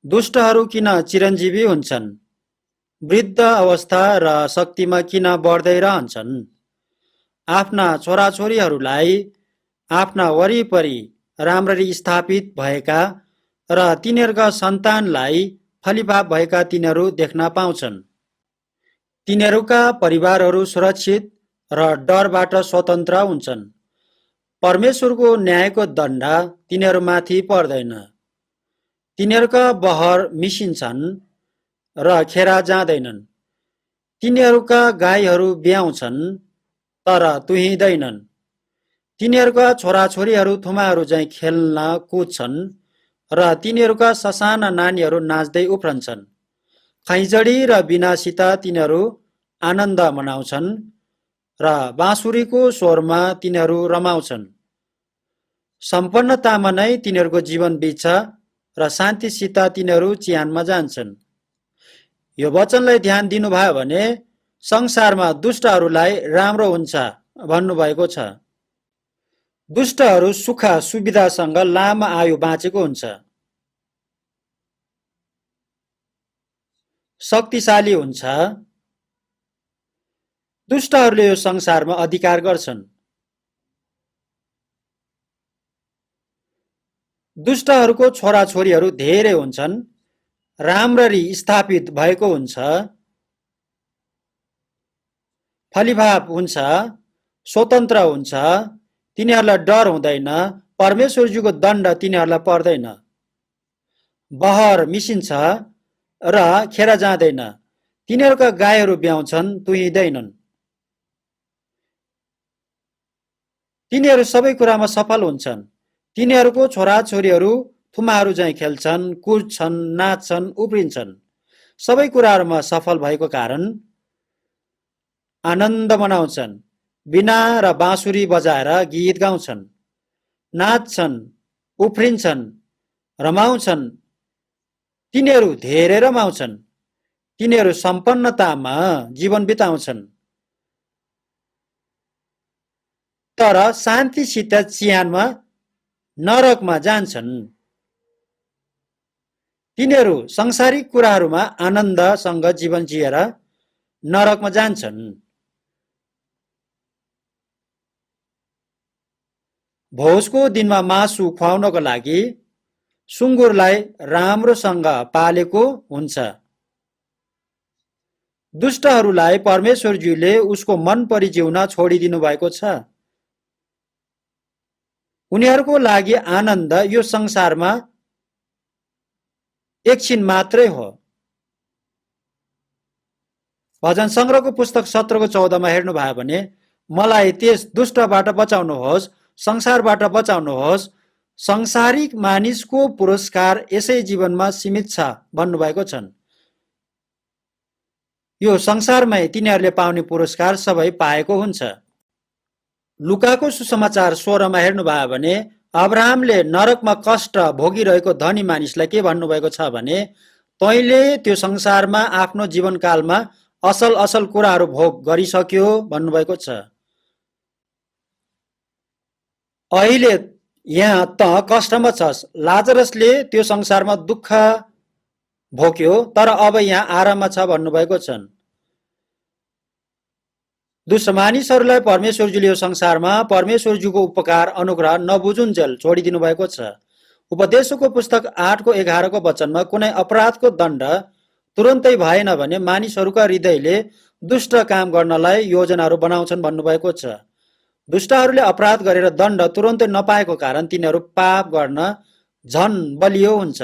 दुष्टहरू किन चिरञ्जीवी हुन्छन्? वृद्ध अवस्था र शक्तिमा किन बढ्दै रहन्छन्? आफ्ना छोराछोरीहरूलाई आफ्ना वरिपरि राम्ररी स्थापित भएका र तिनीहरूका सन्तानलाई फलिफाप भएका तिनीहरू देख्न पाउँछन्। तिनीहरूका परिवारहरू सुरक्षित र डरबाट स्वतन्त्र हुन्छन्। परमेश्वरको न्यायको दण्ड तिनीहरूमाथि पर्दैन। तिनीहरूका बहर मिसिन्छन् र खेरा जाँदैनन्। तिनीहरूका गाईहरू ब्याउँछन् तर तुहिँदैनन्। तिनीहरूका छोराछोरीहरू थुमाहरू झैँ खेल्न कुद्छन् र तिनीहरूका ससाना नानीहरू नाच्दै उफ्रन्छन्। खैँजडी र बीणासित तिनीहरू आनन्द मनाउँछन् र बाँसुरीको स्वरमा तिनीहरू रमाउँछन्। सम्पन्नतामा नै तिनीहरूको जीवन बित्छ र शान्तिसित तिनीहरू चिहानमा जान्छन्। यो वचनलाई ध्यान दिनुभयो भने संसारमा दुष्टहरूलाई राम्रो हुन्छ भन्नुभएको छ। दुष्टहरू सुख सुविधासँग लामो आयु बाँचेको हुन्छ, शक्तिशाली हुन्छ। दुष्टहरूले यो संसारमा अधिकार गर्छन्। दुष्टहरूको छोराछोरीहरू धेरै हुन्छन्, राम्ररी स्थापित भएको हुन्छ, फलिभाव हुन्छ, स्वतन्त्र हुन्छ, तिनीहरूलाई डर हुँदैन, परमेश्वरजीको दण्ड तिनीहरूलाई पर्दैन। बहर मिसिन्छ र खेर जाँदैन, तिनीहरूका गाईहरू ब्याउँछन्, तुहिँदैनन्। तिनीहरू सबै कुरामा सफल हुन्छन्, तिनीहरूको छोराछोरीहरू थुमाहरू झैँ खेल्छन्, कुद्छन्, नाच्छन्, उफ्रिन्छन्। सबै कुराहरूमा सफल भएको कारण आनन्द मनाउँछन्, बिना र बाँसुरी बजाएर गीत गाउँछन्, नाच्छन्, उफ्रिन्छन्, रमाउँछन्। तिनीहरू धेरै रमाउँछन्, तिनीहरू सम्पन्नतामा जीवन बिताउँछन्, तर शान्तिसित चिहानमा नरकमा जान्छन्। तिनीहरू सांसारिक कुराहरूमा आनन्दसँग जीवन जिएर नरकमा जान्छन्। भोजको दिनमा मासु खुवाउनको लागि सुँगुरलाई राम्रोसँग पालेको हुन्छ। दुष्टहरूलाई परमेश्वरज्यूले उसको मन परी जिउन छोडिदिनु भएको छ। उनीहरूको लागि आनन्द यो संसारमा एकछिन मात्रै हो। भजन संग्रहको पुस्तक 17को 14मा हेर्नुभयो भने मलाई त्यस दुष्टबाट बचाउनुहोस्, संसारबाट बचाउनुहोस्, संसारिक मानिसको पुरस्कार यसै जीवनमा सीमित छ भन्नुभएको छन्। यो संसारमै तिनीहरूले पाउने पुरस्कार सबै पाएको हुन्छ। लुकाको सुसमाचार 16मा हेर्नुभयो भने अब्राहमले नरकमा कष्ट भोगिरहेको धनी मानिसलाई के भन्नुभएको छ भने तैँले त्यो संसारमा आफ्नो जीवनकालमा असल असल कुराहरू भोग गरिसक्यो भन्नुभएको छ। अहिले यहाँ त कष्टमा छस्। लाजरसले त्यो संसारमा दुःख भोग्यो तर अब यहाँ आराममा छ भन्नुभएको छन्। दुष्ट मानिसहरूलाई परमेश्वरज्यूले यो संसारमा परमेश्वरज्यूको उपकार अनुग्रह नबुझुन्जेल छोडिदिनु भएको छ। उपदेशको पुस्तक 8को 11को वचनमा कुनै अपराधको दण्ड तुरन्तै भएन भने मानिसहरूका हृदयले दुष्ट काम गर्नलाई योजनाहरू बनाउँछन् भन्नुभएको छ। दुष्टहरूले अपराध गरेर दण्ड तुरन्तै नपाएको कारण तिनीहरू पाप गर्न झन बलियो हुन्छ।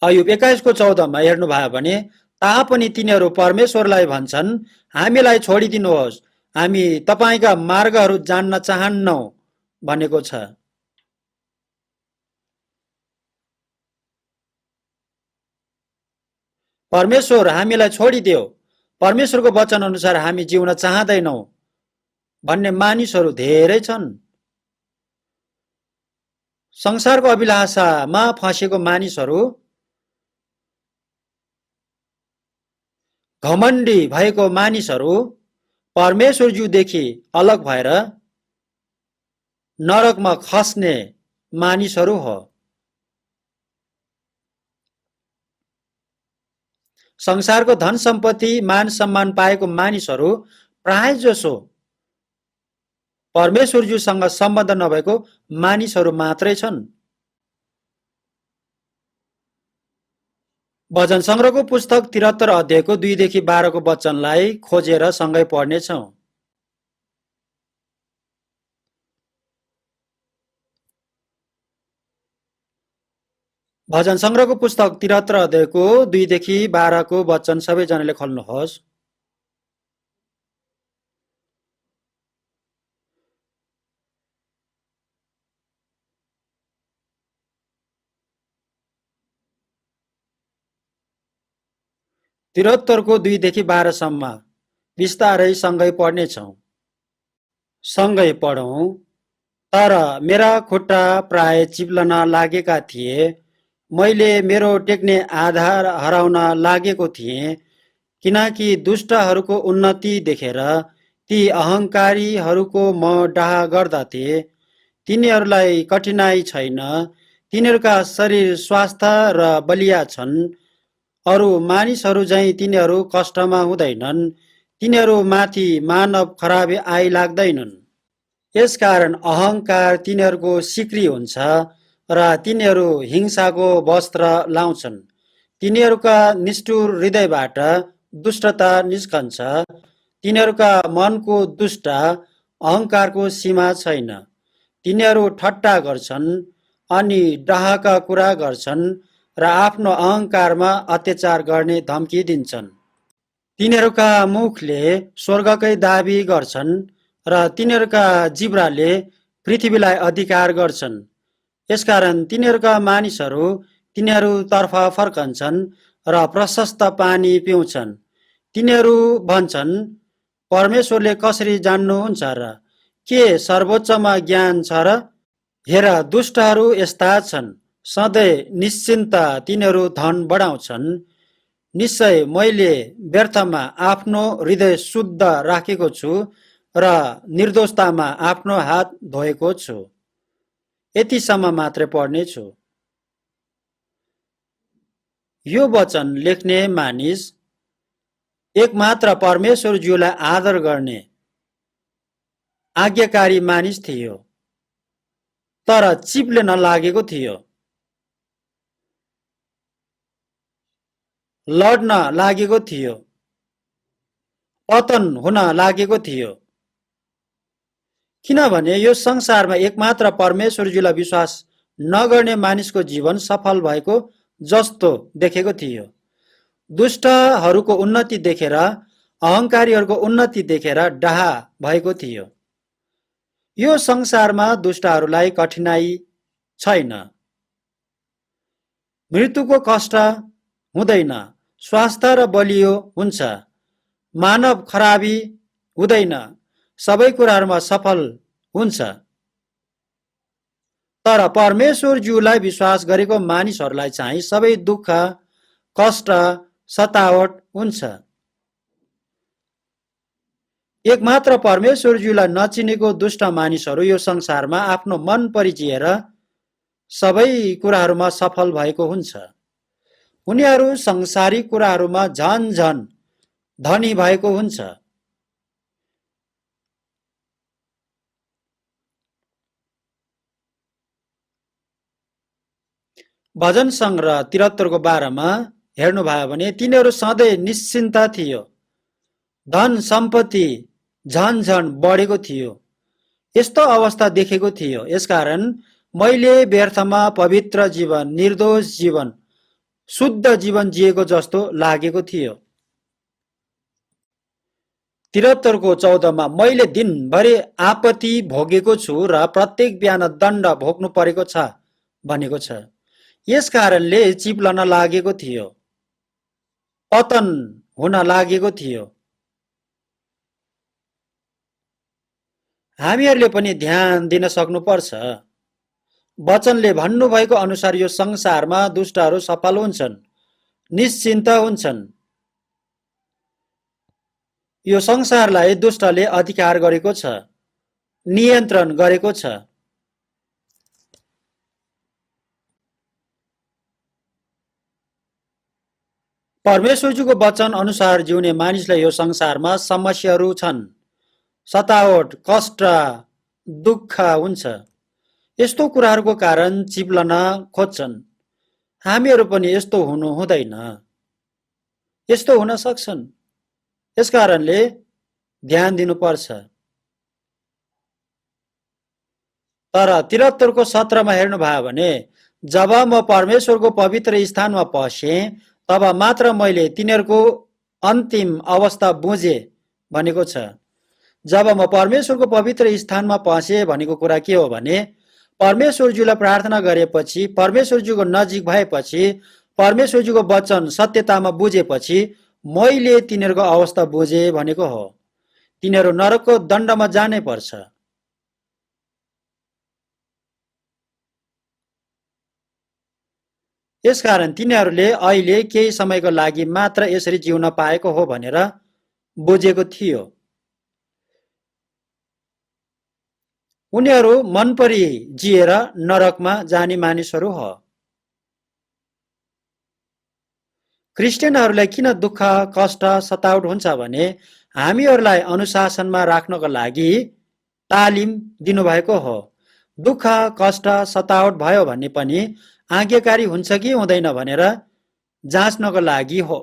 अयुब 21को 14मा हेर्नुभयो भने तापनि तिनीहरू परमेश्वरलाई भन्छन्, हामीलाई छोडिदिनुहोस्, हामी तपाईका मार्गहरू जान्न चाहन्नौ भनेको छ। परमेश्वर हामीलाई छोडिदेऊ, परमेश्वरको वचन अनुसार हामी जिउन चाहँदैनौ भन्ने मानिसहरू धेरै छन्। संसारको अभिलाषामा फँसेको मानिसहरू, घमण्डी भएको मानिसहरू परमेश्वरज्यूदेखि अलग भएर नरकमा खस्ने मानिसहरू हो। संसारको धन सम्पत्ति मान सम्मान पाएको मानिसहरू प्राय जसो परमेश्वरज्यूसँग सम्बन्ध नभएको मानिसहरू मात्रै छन्। भजन संग्रहको पुस्तक 73 अध्यायको 2 देखि 12 को वचनलाई खोजेर सँगै पढ्नेछौँ। भजन संग्रहको पुस्तक 73 अध्यायको 2 देखि 12 को वचन सबैजनाले खोल्नुहोस्। तिरत्तरको 2 देखि 12 सम्म विस्तारै सँगै पढ्नेछौँ। सँगै पढौँ। तर मेरा खुट्टा प्राय चिप्लन लागेका थिए, मैले मेरो टेक्ने आधार हराउन लागेको थिएँ, किनकि दुष्टहरूको उन्नति देखेर ती अहङ्कारीहरूको म डाह गर्दथे। तिनीहरूलाई कठिनाई छैन, तिनीहरूका शरीर स्वास्थ्य र बलिया छन्, अरू मानिसहरू झैँ तिनीहरू कष्टमा हुँदैनन्, तिनीहरू माथि मानव खराबी आइलाग्दैनन्। यसकारण अहङ्कार तिनीहरूको सिक्री हुन्छ र तिनीहरू हिंसाको वस्त्र लाउँछन्। तिनीहरूका निष्ठुर हृदयबाट दुष्टता निस्कन्छ। तिनीहरूका मनको दुष्ट अहङ्कारको सीमा छैन। तिनीहरू ठट्टा गर्छन् अनि डाहका कुरा गर्छन् र आफ्नो अहङ्कारमा अत्याचार गर्ने धम्की दिन्छन्। तिनीहरूका मुखले स्वर्गकै दाबी गर्छन् र तिनीहरूका जिब्राले पृथ्वीलाई अधिकार गर्छन्। यसकारण तिनीहरूका मानिसहरू तिनीहरूतर्फ फर्कन्छन् र प्रशस्त पानी पिउँछन्। तिनीहरू भन्छन्, परमेश्वरले कसरी जान्नुहुन्छ र? के सर्वोच्चमा ज्ञान छ र? हेर, दुष्टहरू यस्ता छन्, सधैँ निश्चिन्त तिनीहरू धन बढाउँछन्। निश्चय मैले व्यर्थमा आफ्नो हृदय शुद्ध राखेको छु र निर्दोषतामा आफ्नो हात धोएको छु। यतिसम्म मात्रै पढ्नेछु। यो वचन लेख्ने मानिस एकमात्र परमेश्वरज्यूलाई आदर गर्ने आज्ञाकारी मानिस थियो, तर चिप्ले नलागेको थियो, लड्न लागेको थियो, पतन हुन लागेको थियो। किनभने यो संसारमा एकमात्र परमेश्वरज्यूलाई विश्वास नगर्ने मानिसको जीवन सफल भएको जस्तो देखेको थियो। दुष्टहरूको उन्नति देखेर, अहङ्कारीहरूको उन्नति देखेर डाहा भएको थियो। यो संसारमा दुष्टहरूलाई कठिनाई छैन, मृत्युको कष्ट हुँदैन, स्वास्थ्य र बलियो हुन्छ, मानव खराबी हुँदैन, सबै कुराहरूमा सफल हुन्छ। तर परमेश्वरज्यूलाई विश्वास गरेको मानिसहरूलाई चाहिँ सबै दुःख, कष्ट, सतावट हुन्छ। एकमात्र परमेश्वरज्यूलाई नचिनेको दुष्ट मानिसहरू यो संसारमा आफ्नो मन परिचिएर सबै कुराहरूमा सफल भएको हुन्छ। उनीहरू संसारिक कुराहरूमा झन झन धनी भएको हुन्छ। भजन सङ्ग्रह 73 को 12 मा हेर्नुभयो भने तिनीहरू सधैँ निश्चिन्त थियो, धन सम्पत्ति झन झन बढेको थियो। यस्तो अवस्था देखेको थियो। यसकारण मैले व्यर्थमा पवित्र जीवन, निर्दोष जीवन, शुद्ध जीवन जिएको जस्तो लागेको थियो। 73 को 14 मा मैले दिनभरि आपत्ति भोगेको छु र प्रत्येक बिहान दण्ड भोग्नु परेको छ भनेको छ। यस कारणले चिप्लन लागेको थियो, पतन हुन लागेको थियो। हामीहरूले पनि ध्यान दिन सक्नुपर्छ। वचनले भन्नुभएको अनुसार यो संसारमा दुष्टहरू सफल हुन्छन्, निश्चिन्त हुन्छन्। यो संसारलाई दुष्टले अधिकार गरेको छ, नियन्त्रण गरेको छ। परमेश्वरजीको वचन अनुसार जिउने मानिसलाई यो संसारमा समस्याहरू छन्, सतावट, कष्ट, दुःख हुन्छ। यस्तो कुराहरूको कारण चिप्लन खोज्छन्। हामीहरू पनि यस्तो हुनु हुँदैन, यस्तो हुन सक्छन्। यसकारणले ध्यान दिनुपर्छ। तर 73 को 17 मा हेर्नुभयो भने जब म परमेश्वरको पवित्र स्थानमा पसेँ तब मात्र मैले तिनीहरूको अन्तिम अवस्था बुझे भनेको छ। जब म परमेश्वरको पवित्र स्थानमा पसेँ भनेको कुरा के हो भने परमेश्वरज्यूलाई प्रार्थना गरेपछि, परमेश्वरज्यूको नजिक भएपछि, परमेश्वरज्यूको वचन सत्यतामा बुझेपछि मैले तिनीहरूको अवस्था बुझे भनेको हो। तिनीहरू नरकको दण्डमा जानै पर्छ। यसकारण तिनीहरूले अहिले केही समयको लागि मात्र यसरी जिउन पाएको हो भनेर बुझेको थियो। उनीहरू मनपरी जिएर नरकमा जाने मानिसहरू हो। क्रिस्चियनहरूलाई किन दुःख, कष्ट, सतावट हुन्छ भने हामीहरूलाई अनुशासनमा राख्नको लागि तालिम दिनुभएको हो। दुःख कष्ट सतावट भयो भने पनि आज्ञाकारी हुन्छ कि हुँदैन भनेर जाँच्नको लागि हो।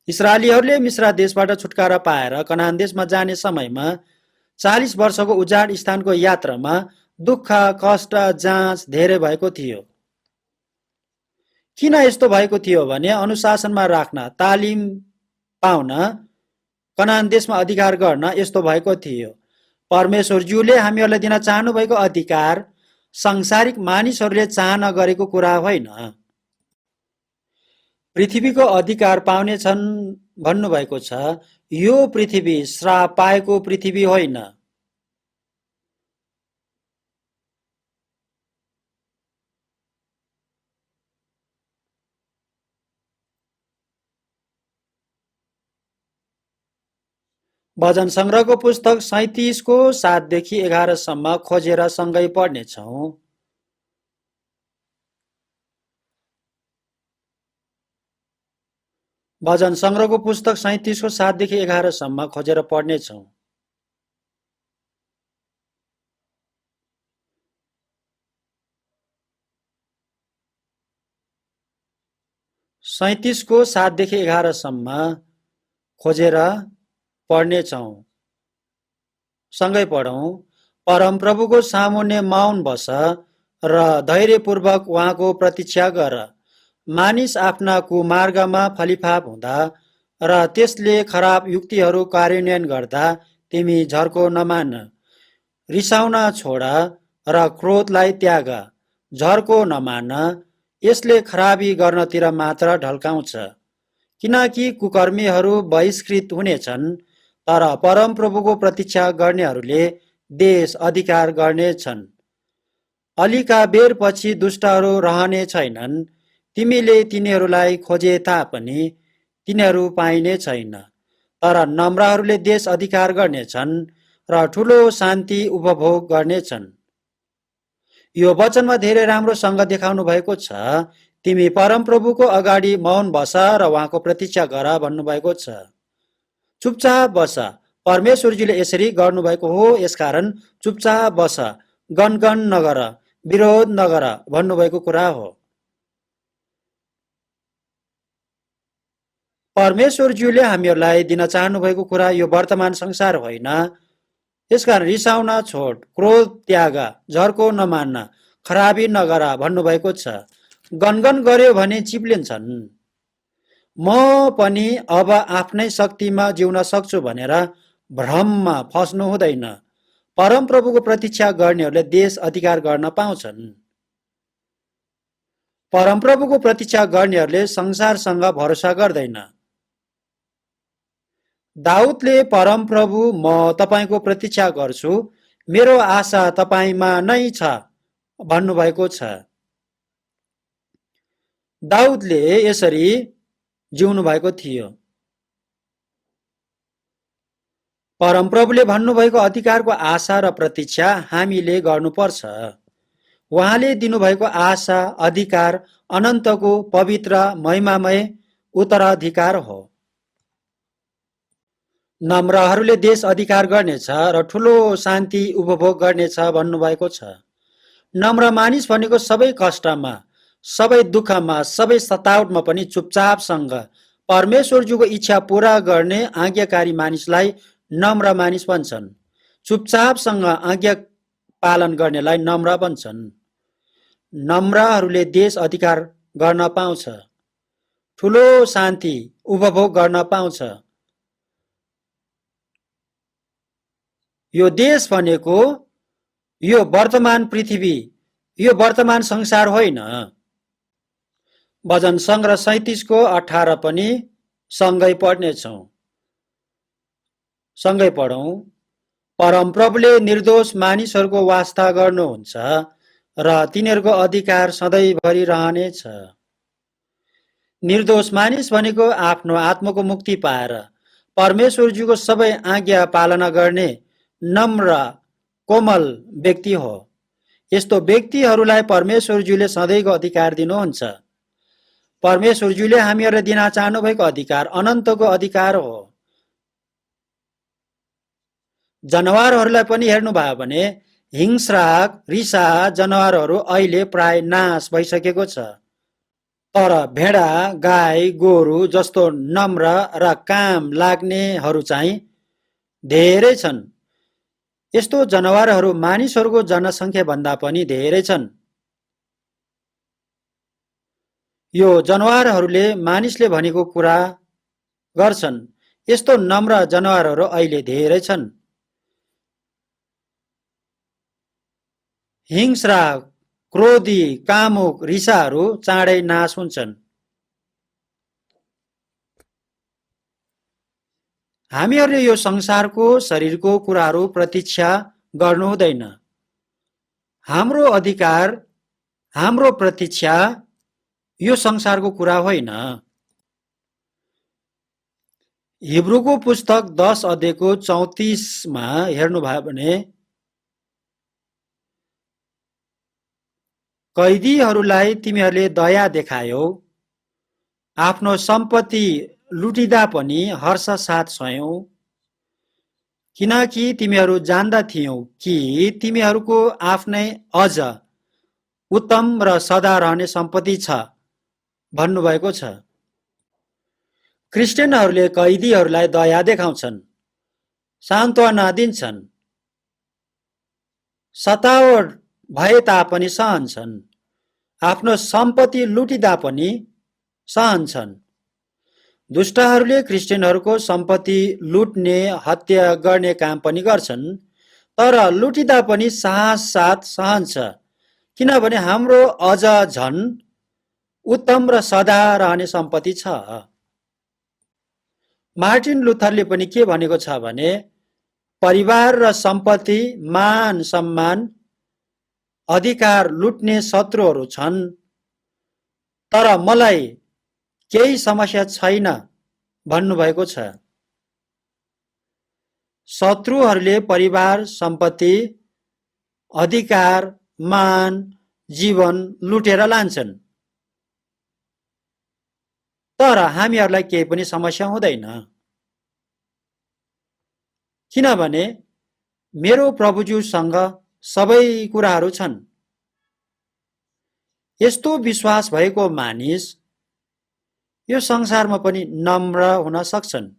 इस्राएलीहरूले मिस्र देशबाट छुटकारा पाएर कनान देशमा जाने समयमा 40 वर्षको उजाड स्थानको यात्रामा दुःख कष्ट जाँच धेरै भएको थियो। किन यस्तो भएको थियो भने अनुशासनमा राख्न, तालिम पाउन, कनान देशमा अधिकार गर्न यस्तो भएको थियो। परमेश्वरज्यूले हामीहरूलाई दिन चाहनुभएको अधिकार सांसारिक मानिसहरूले चाहना गरेको कुरा होइन। पृथ्वीको अधिकार पाउनेछन् भन्नुभएको छ। यो पृथ्वी श्राप पाएको पृथ्वी होइन। भजन संग्रहको पुस्तक 37 को 7 देखि 11 सम्म खोजेर सँगै पढ्नेछौँ। भजन संग्रहको पुस्तक 37 को 7 देखि 11 सम्म खोजेर पढ्नेछौँ। 37 को 7 देखि 11 सम्म खोजेर पढ्नेछौँ। सँगै पढौँ। परमप्रभुको सामुन्ने मौन बस र धैर्यपूर्वक उहाँको प्रतीक्षा गर। मानिस आफ्ना कुमार्गमा फलिफाप हुँदा र त्यसले खराब युक्तिहरू कार्यान्वयन गर्दा तिमी झर्को नमान। रिसाउन छोड र क्रोधलाई त्याग। झर्को नमान, यसले खराबी गर्नतिर मात्र ढल्काउँछ। किनकि कुकर्मीहरू बहिष्कृत हुनेछन्, तर परमप्रभुको प्रतीक्षा गर्नेहरूले देश अधिकार गर्नेछन्। अलिका बेरपछि दुष्टहरू रहने छैनन्। तिमीले तिनीहरूलाई खोजे तापनि तिनीहरू पाइने छैन। तर नम्रहरूले देश अधिकार गर्नेछन् र ठुलो शान्ति उपभोग गर्नेछन्। यो वचनमा धेरै राम्रोसँग देखाउनु भएको छ। तिमी परमप्रभुको अगाडि मौन बस र उहाँको प्रतीक्षा गर भन्नुभएको छ। चुपचाप बस। परमेश्वरजीले यसरी गर्नुभएको हो, यसकारण चुपचाप बस, गनगन नगर, विरोध नगर भन्नुभएको कुरा हो। परमेश्वरज्यूले हामीहरूलाई दिन चाहनुभएको कुरा यो वर्तमान संसार होइन। यसकारण रिसाउन छोड, क्रोध त्याग, झर्को नमान्न, खराबी नगर भन्नुभएको छ। गनगन गर्यो भने चिप्लिन्छन्। म पनि अब आफ्नै शक्तिमा जिउन सक्छु भनेर भ्रममा फस्नु हुँदैन। परमप्रभुको प्रतीक्षा गर्नेहरूले देश अधिकार गर्न पाउँछन्। परमप्रभुको प्रतीक्षा गर्नेहरूले संसारसँग भरोसा गर्दैन। दाउदले परमप्रभु, म तपाईको प्रतीक्षा गर्छु, मेरो आशा तपाईमा नै छ भन्नुभएको छ। दाउदले यसरी जिउनु भएको थियो। परमप्रभुले भन्नुभएको अधिकारको आशा र प्रतीक्षा हामीले गर्नुपर्छ। उहाँले दिनुभएको आशा अधिकार अनन्तको पवित्र महिमामय उत्तराधिकार हो। नम्रहरूले देश अधिकार गर्नेछ र ठुलो शान्ति उपभोग गर्नेछ भन्नुभएको छ। नम्र मानिस भनेको सबै कष्टमा, सबै दुःखमा, सबै सतावटमा पनि चुपचापसँग परमेश्वरज्यूको इच्छा पूरा गर्ने आज्ञाकारी मानिसलाई नम्र मानिस भन्छन्। चुपचापसँग आज्ञा पालन गर्नेलाई नम्र भन्छन्। नम्रहरूले देश अधिकार गर्न पाउँछ, ठुलो शान्ति उपभोग गर्न पाउँछ। यो देश भनेको यो वर्तमान पृथ्वी, यो वर्तमान संसार होइन। भजन संग्रह 37 को 18 पनि सँगै पढ्नेछौँ। सँगै पढौँ। परमप्रभुले निर्दोष मानिसहरूको वास्ता गर्नुहुन्छ र तिनीहरूको अधिकार सधैँभरि रहनेछ। निर्दोष मानिस भनेको आफ्नो आत्माको मुक्ति पाएर परमेश्वरज्यूको सबै आज्ञा पालना गर्ने नम्र कोमल व्यक्ति हो। यस्तो व्यक्तिहरूलाई परमेश्वरज्यूले सधैँको अधिकार दिनुहुन्छ। परमेश्वरज्यूले हामीहरूलाई दिन चाहनुभएको अधिकार अनन्तको अधिकार हो। जनावरहरूलाई पनि हेर्नुभयो भने हिंस्राक रिसा जनावरहरू अहिले प्राय नाश भइसकेको छ। तर भेडा गाई गोरु जस्तो नम्र र काम लाग्नेहरू चाहिँ धेरै छन्। यस्तो जनावरहरू मानिसहरूको जनसङ्ख्या भन्दा पनि धेरै छन्। यो जनावरहरूले मानिसले भनेको कुरा गर्छन्। यस्तो नम्र जनावरहरू अहिले धेरै छन्। हिंस्रा क्रोधी कामुक रिसाहरू चाँडै नाश हुन्छन्। हामीहरूले यो संसारको शरीरको कुराहरू प्रतीक्षा गर्नु हुँदैन। हाम्रो अधिकार हाम्रो प्रतीक्षा यो संसारको कुरा होइन। हिब्रूको पुस्तक 10 अध्यायको 34मा हेर्नुभयो भने कैदीहरूलाई तिमीहरूले दया देखायौ, आफ्नो सम्पत्ति लुटिँदा पनि हर्ष साथ सयौ, किनकि तिमीहरू जान्दा थियौ कि तिमीहरूको आफ्नै अझ उत्तम र सदा रहने सम्पत्ति छ भन्नुभएको छ। क्रिस्चियनहरूले कैदीहरूलाई दया देखाउँछन्, सान्त्वना दिन्छन्, सतावट भए तापनि सहन्छन्, आफ्नो सम्पत्ति लुटिँदा पनि सहन्छन्। दुष्टहरूले क्रिस्चियनहरूको सम्पत्ति लुट्ने हत्या गर्ने काम पनि गर्छन्, तर लुटिँदा पनि साहस साथ सहन्छ, किनभने हाम्रो अझ झन उत्तम र सदा रहने सम्पत्ति छ। मार्टिन लुथरले पनि के भनेको छ भने परिवार र सम्पत्ति मान सम्मान अधिकार लुट्ने शत्रुहरू छन्, तर मलाई केही समस्या छैन भन्नुभएको छ। शत्रुहरूले परिवार सम्पत्ति अधिकार मान जीवन लुटेर लान्छन्, तर हामीहरूलाई केही पनि समस्या हुँदैन, किनभने मेरो प्रभुज्यूसँग सबै कुराहरू छन्। यस्तो विश्वास भएको मानिस यो संसारमा पनि नम्र हुन सक्छन्,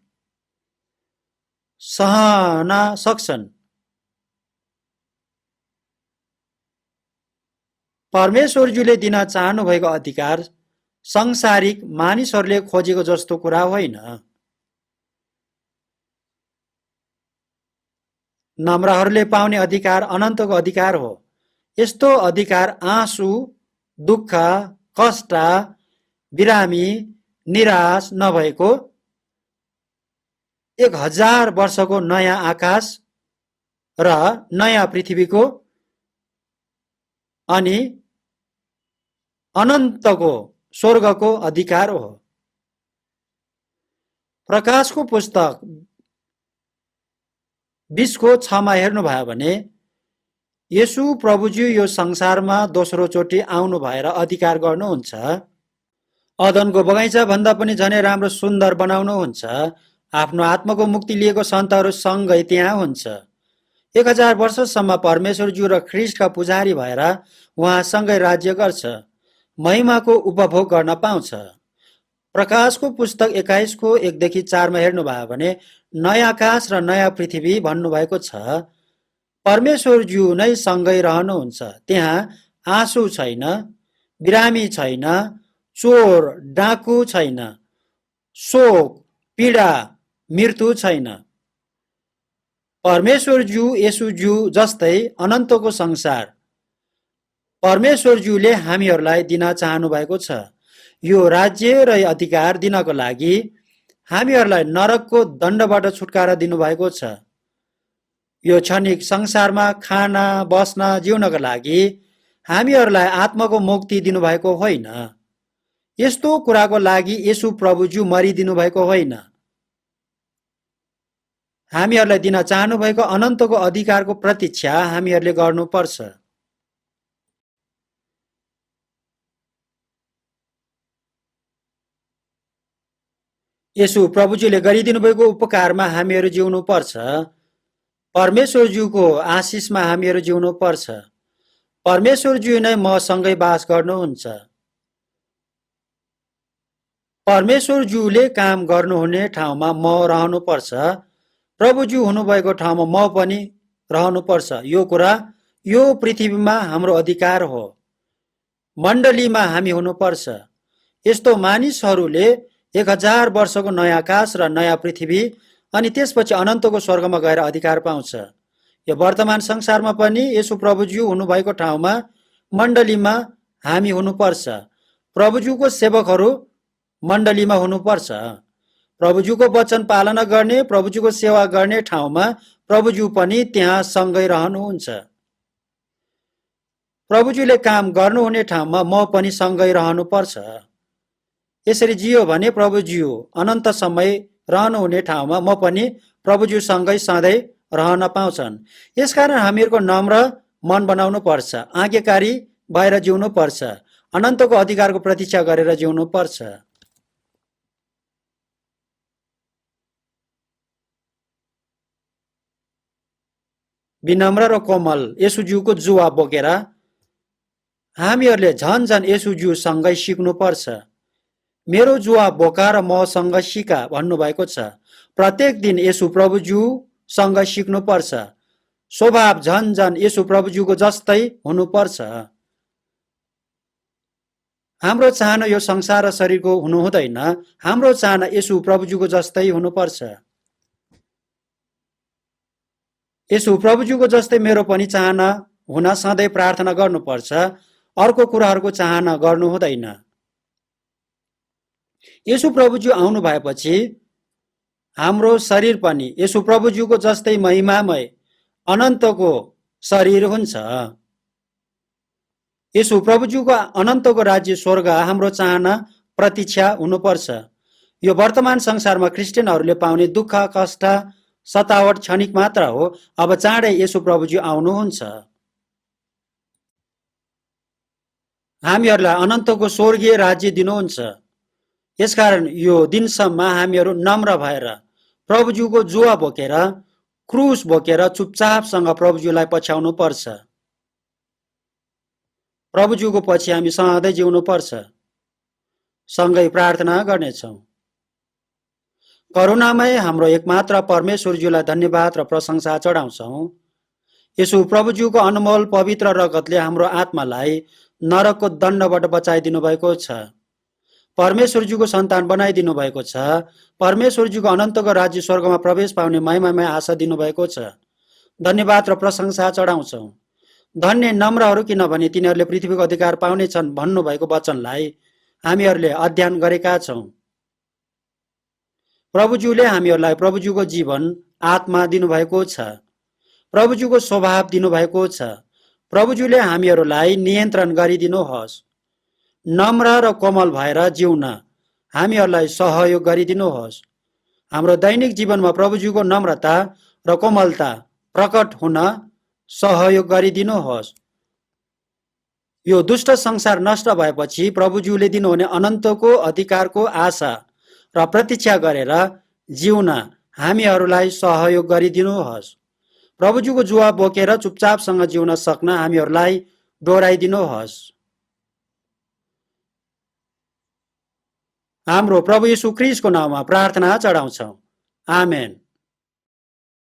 सहन सक्छन्। परमेश्वरज्यूले दिन चाहनु भएको अधिकार सांसारिक मानिसहरूले खोजेको जस्तो कुरा होइन। नम्रहरूले पाउने अधिकार अनन्तको अधिकार हो। यस्तो अधिकार आँसु दुःख कष्ट बिरामी निराश नभएको 1000 वर्षको नयाँ आकाश र नयाँ पृथ्वीको अनि अनन्तको स्वर्गको अधिकार हो। प्रकाशको पुस्तक 20को 6मा हेर्नुभयो भने येशू प्रभुज्यू यो संसारमा दोस्रो चोटि आउनु भएर अधिकार गर्नुहुन्छ। अदनको बगैँचा भन्दा पनि झनै राम्रो सुन्दर बनाउनुहुन्छ। आफ्नो आत्माको मुक्ति लिएको सन्तहरू सँगै त्यहाँ हुन्छ। 1000 वर्षसम्म परमेश्वरज्यू र ख्रिस्टका पुजारी भएर उहाँसँगै राज्य गर्छ, महिमाको उपभोग गर्न पाउँछ। प्रकाशको पुस्तक 21को 1देखि 4मा हेर्नुभयो भने नयाँ आकाश र नयाँ पृथ्वी भन्नुभएको छ। परमेश्वरज्यू नै सँगै रहनुहुन्छ। त्यहाँ आँसु छैन, बिरामी छैन, चोर डाकु छैन, शोक पीडा मृत्यु छैन। परमेश्वरज्यू येशूज्यू जस्तै अनन्तको संसार परमेश्वरज्यूले हामीहरूलाई दिन चाहनु भएको छ। यो राज्य र अधिकार दिनको लागि हामीहरूलाई नरकको दण्डबाट छुटकारा दिनुभएको छ। यो क्षणिक संसारमा खान बस्न जिउनको लागि हामीहरूलाई आत्माको मुक्ति दिनुभएको होइन। यस्तो कुराको लागि येशू प्रभुज्यू मरिदिनु भएको होइन। हामीहरूलाई दिन चाहनु भएको अनन्तको अधिकारको प्रतीक्षा हामीहरूले गर्नुपर्छ। येशू प्रभुज्यूले गरिदिनु भएको उपकारमा हामीहरू जिउनु पर्छ। परमेश्वरज्यूको आशिषमा हामीहरू जिउनु पर्छ। परमेश्वरज्यू नै मसँगै बास गर्नुहुन्छ। परमेश्वरज्यूले काम गर्नुहुने ठाउँमा म रहनुपर्छ। प्रभुज्यू हुनुभएको ठाउँमा म पनि रहनुपर्छ। यो कुरा यो पृथ्वीमा हाम्रो अधिकार हो। मण्डलीमा हामी हुनुपर्छ। यस्तो मानिसहरूले 1000 वर्षको नयाँ आकाश र नयाँ पृथ्वी अनि त्यसपछि अनन्तको स्वर्गमा गएर अधिकार पाउँछ। यो वर्तमान संसारमा पनि यसो प्रभुज्यू हुनुभएको ठाउँमा मण्डलीमा हामी हुनुपर्छ। प्रभुज्यूको सेवकहरू मण्डलीमा हुनुपर्छ। प्रभुज्यूको वचन पालना गर्ने, प्रभुज्यूको सेवा गर्ने ठाउँमा प्रभुज्यू पनि त्यहाँ सँगै रहनुहुन्छ। प्रभुज्यूले काम गर्नुहुने ठाउँमा म पनि सँगै रहनुपर्छ। यसरी जियो भने प्रभुज्यू अनन्त समय रहनुहुने ठाउँमा म पनि प्रभुज्यूसँगै सधैँ रहन पाउँछन्। यसकारण हामीहरूको नम्र मन बनाउनु पर्छ, आज्ञाकारी भएर जिउनु पर्छ, अनन्तको अधिकारको प्रतीक्षा गरेर जिउनु पर्छ। विनम्र र कोमल येशूज्यूको जुवा बोकेर हामीहरूले झन झन येशूज्यूसँगै सिक्नुपर्छ। मेरो जुवा बोका र मसँग सिका भन्नुभएको छ। प्रत्येक दिन येशू प्रभुज्यूसँग सिक्नुपर्छ। स्वभाव झन झन येशू प्रभुज्यूको जस्तै हुनुपर्छ। हाम्रो चाहना यो संसार र शरीरको हुनु हुँदैन। हाम्रो चाहना येशू प्रभुज्यूको जस्तै हुनुपर्छ। येशू प्रभुज्यूको जस्तै मेरो पनि चाहना हुन सधैँ प्रार्थना गर्नुपर्छ। अर्को कुराहरूको चाहना गर्नु हुँदैन। येशू प्रभुज्यू आउनु भएपछि हाम्रो शरीर पनि येशू प्रभुज्यूको जस्तै महिमामय अनन्तको शरीर हुन्छ। येशू प्रभुज्यूको अनन्तको राज्य स्वर्ग हाम्रो चाहना प्रतीक्षा हुनुपर्छ। यो वर्तमान संसारमा क्रिस्चियनहरूले पाउने दुःख, कष्ट, सतावट क्षणिक मात्र हो। अब चाँडै येशू प्रभुज्यू आउनुहुन्छ। हामीहरूलाई अनन्तको स्वर्गीय राज्य दिनुहुन्छ। यसकारण यो दिनसम्म हामीहरू नम्र भएर प्रभुज्यूको जुवा बोकेर, क्रुस बोकेर चुपचापसँग प्रभुज्यूलाई पछ्याउनु पर्छ। प्रभुज्यूको पछि हामी सधैँ जिउनु पर्छ। सँगै प्रार्थना गर्नेछौँ। करुणामय हाम्रो एकमात्र परमेश्वरज्यूलाई धन्यवाद र प्रशंसा चढाउँछौँ। यसो प्रभुज्यूको अनमोल पवित्र रगतले हाम्रो आत्मालाई नरकको दण्डबाट बचाइदिनु भएको छ। परमेश्वरज्यूको सन्तान बनाइदिनु भएको छ। परमेश्वरज्यूको अनन्तको राज्य स्वर्गमा प्रवेश पाउने महिमामय आशा दिनुभएको छ। धन्यवाद र प्रशंसा चढाउँछौँ। धन्य नम्रहरू, किनभने तिनीहरूले पृथ्वीको अधिकार पाउनेछन् भन्नुभएको वचनलाई हामीहरूले अध्ययन गरेका छौँ। प्रभुज्यूले हामीहरूलाई प्रभुज्यूको जीवन आत्मा दिनुभएको छ। प्रभुज्यूको स्वभाव दिनुभएको छ। प्रभुज्यूले हामीहरूलाई नियन्त्रण गरिदिनुहोस्। नम्र र कोमल भएर जिउन हामीहरूलाई सहयोग गरिदिनुहोस्। हाम्रो दैनिक जीवनमा प्रभुज्यूको नम्रता र कोमलता प्रकट हुन सहयोग गरिदिनुहोस्। यो दुष्ट संसार नष्ट भएपछि प्रभुज्यूले दिनुहुने अनन्तको अधिकारको आशा र प्रतीक्षा गरेर जिउन हामीहरूलाई सहयोग गरिदिनुहोस्। प्रभुज्यूको जुवा बोकेर चुपचापसँग जिउन सक्न हामीहरूलाई डोराइदिनुहोस्। हाम्रो प्रभु येशू ख्रीष्टको नाममा प्रार्थना चढाउँछौँ। आमेन।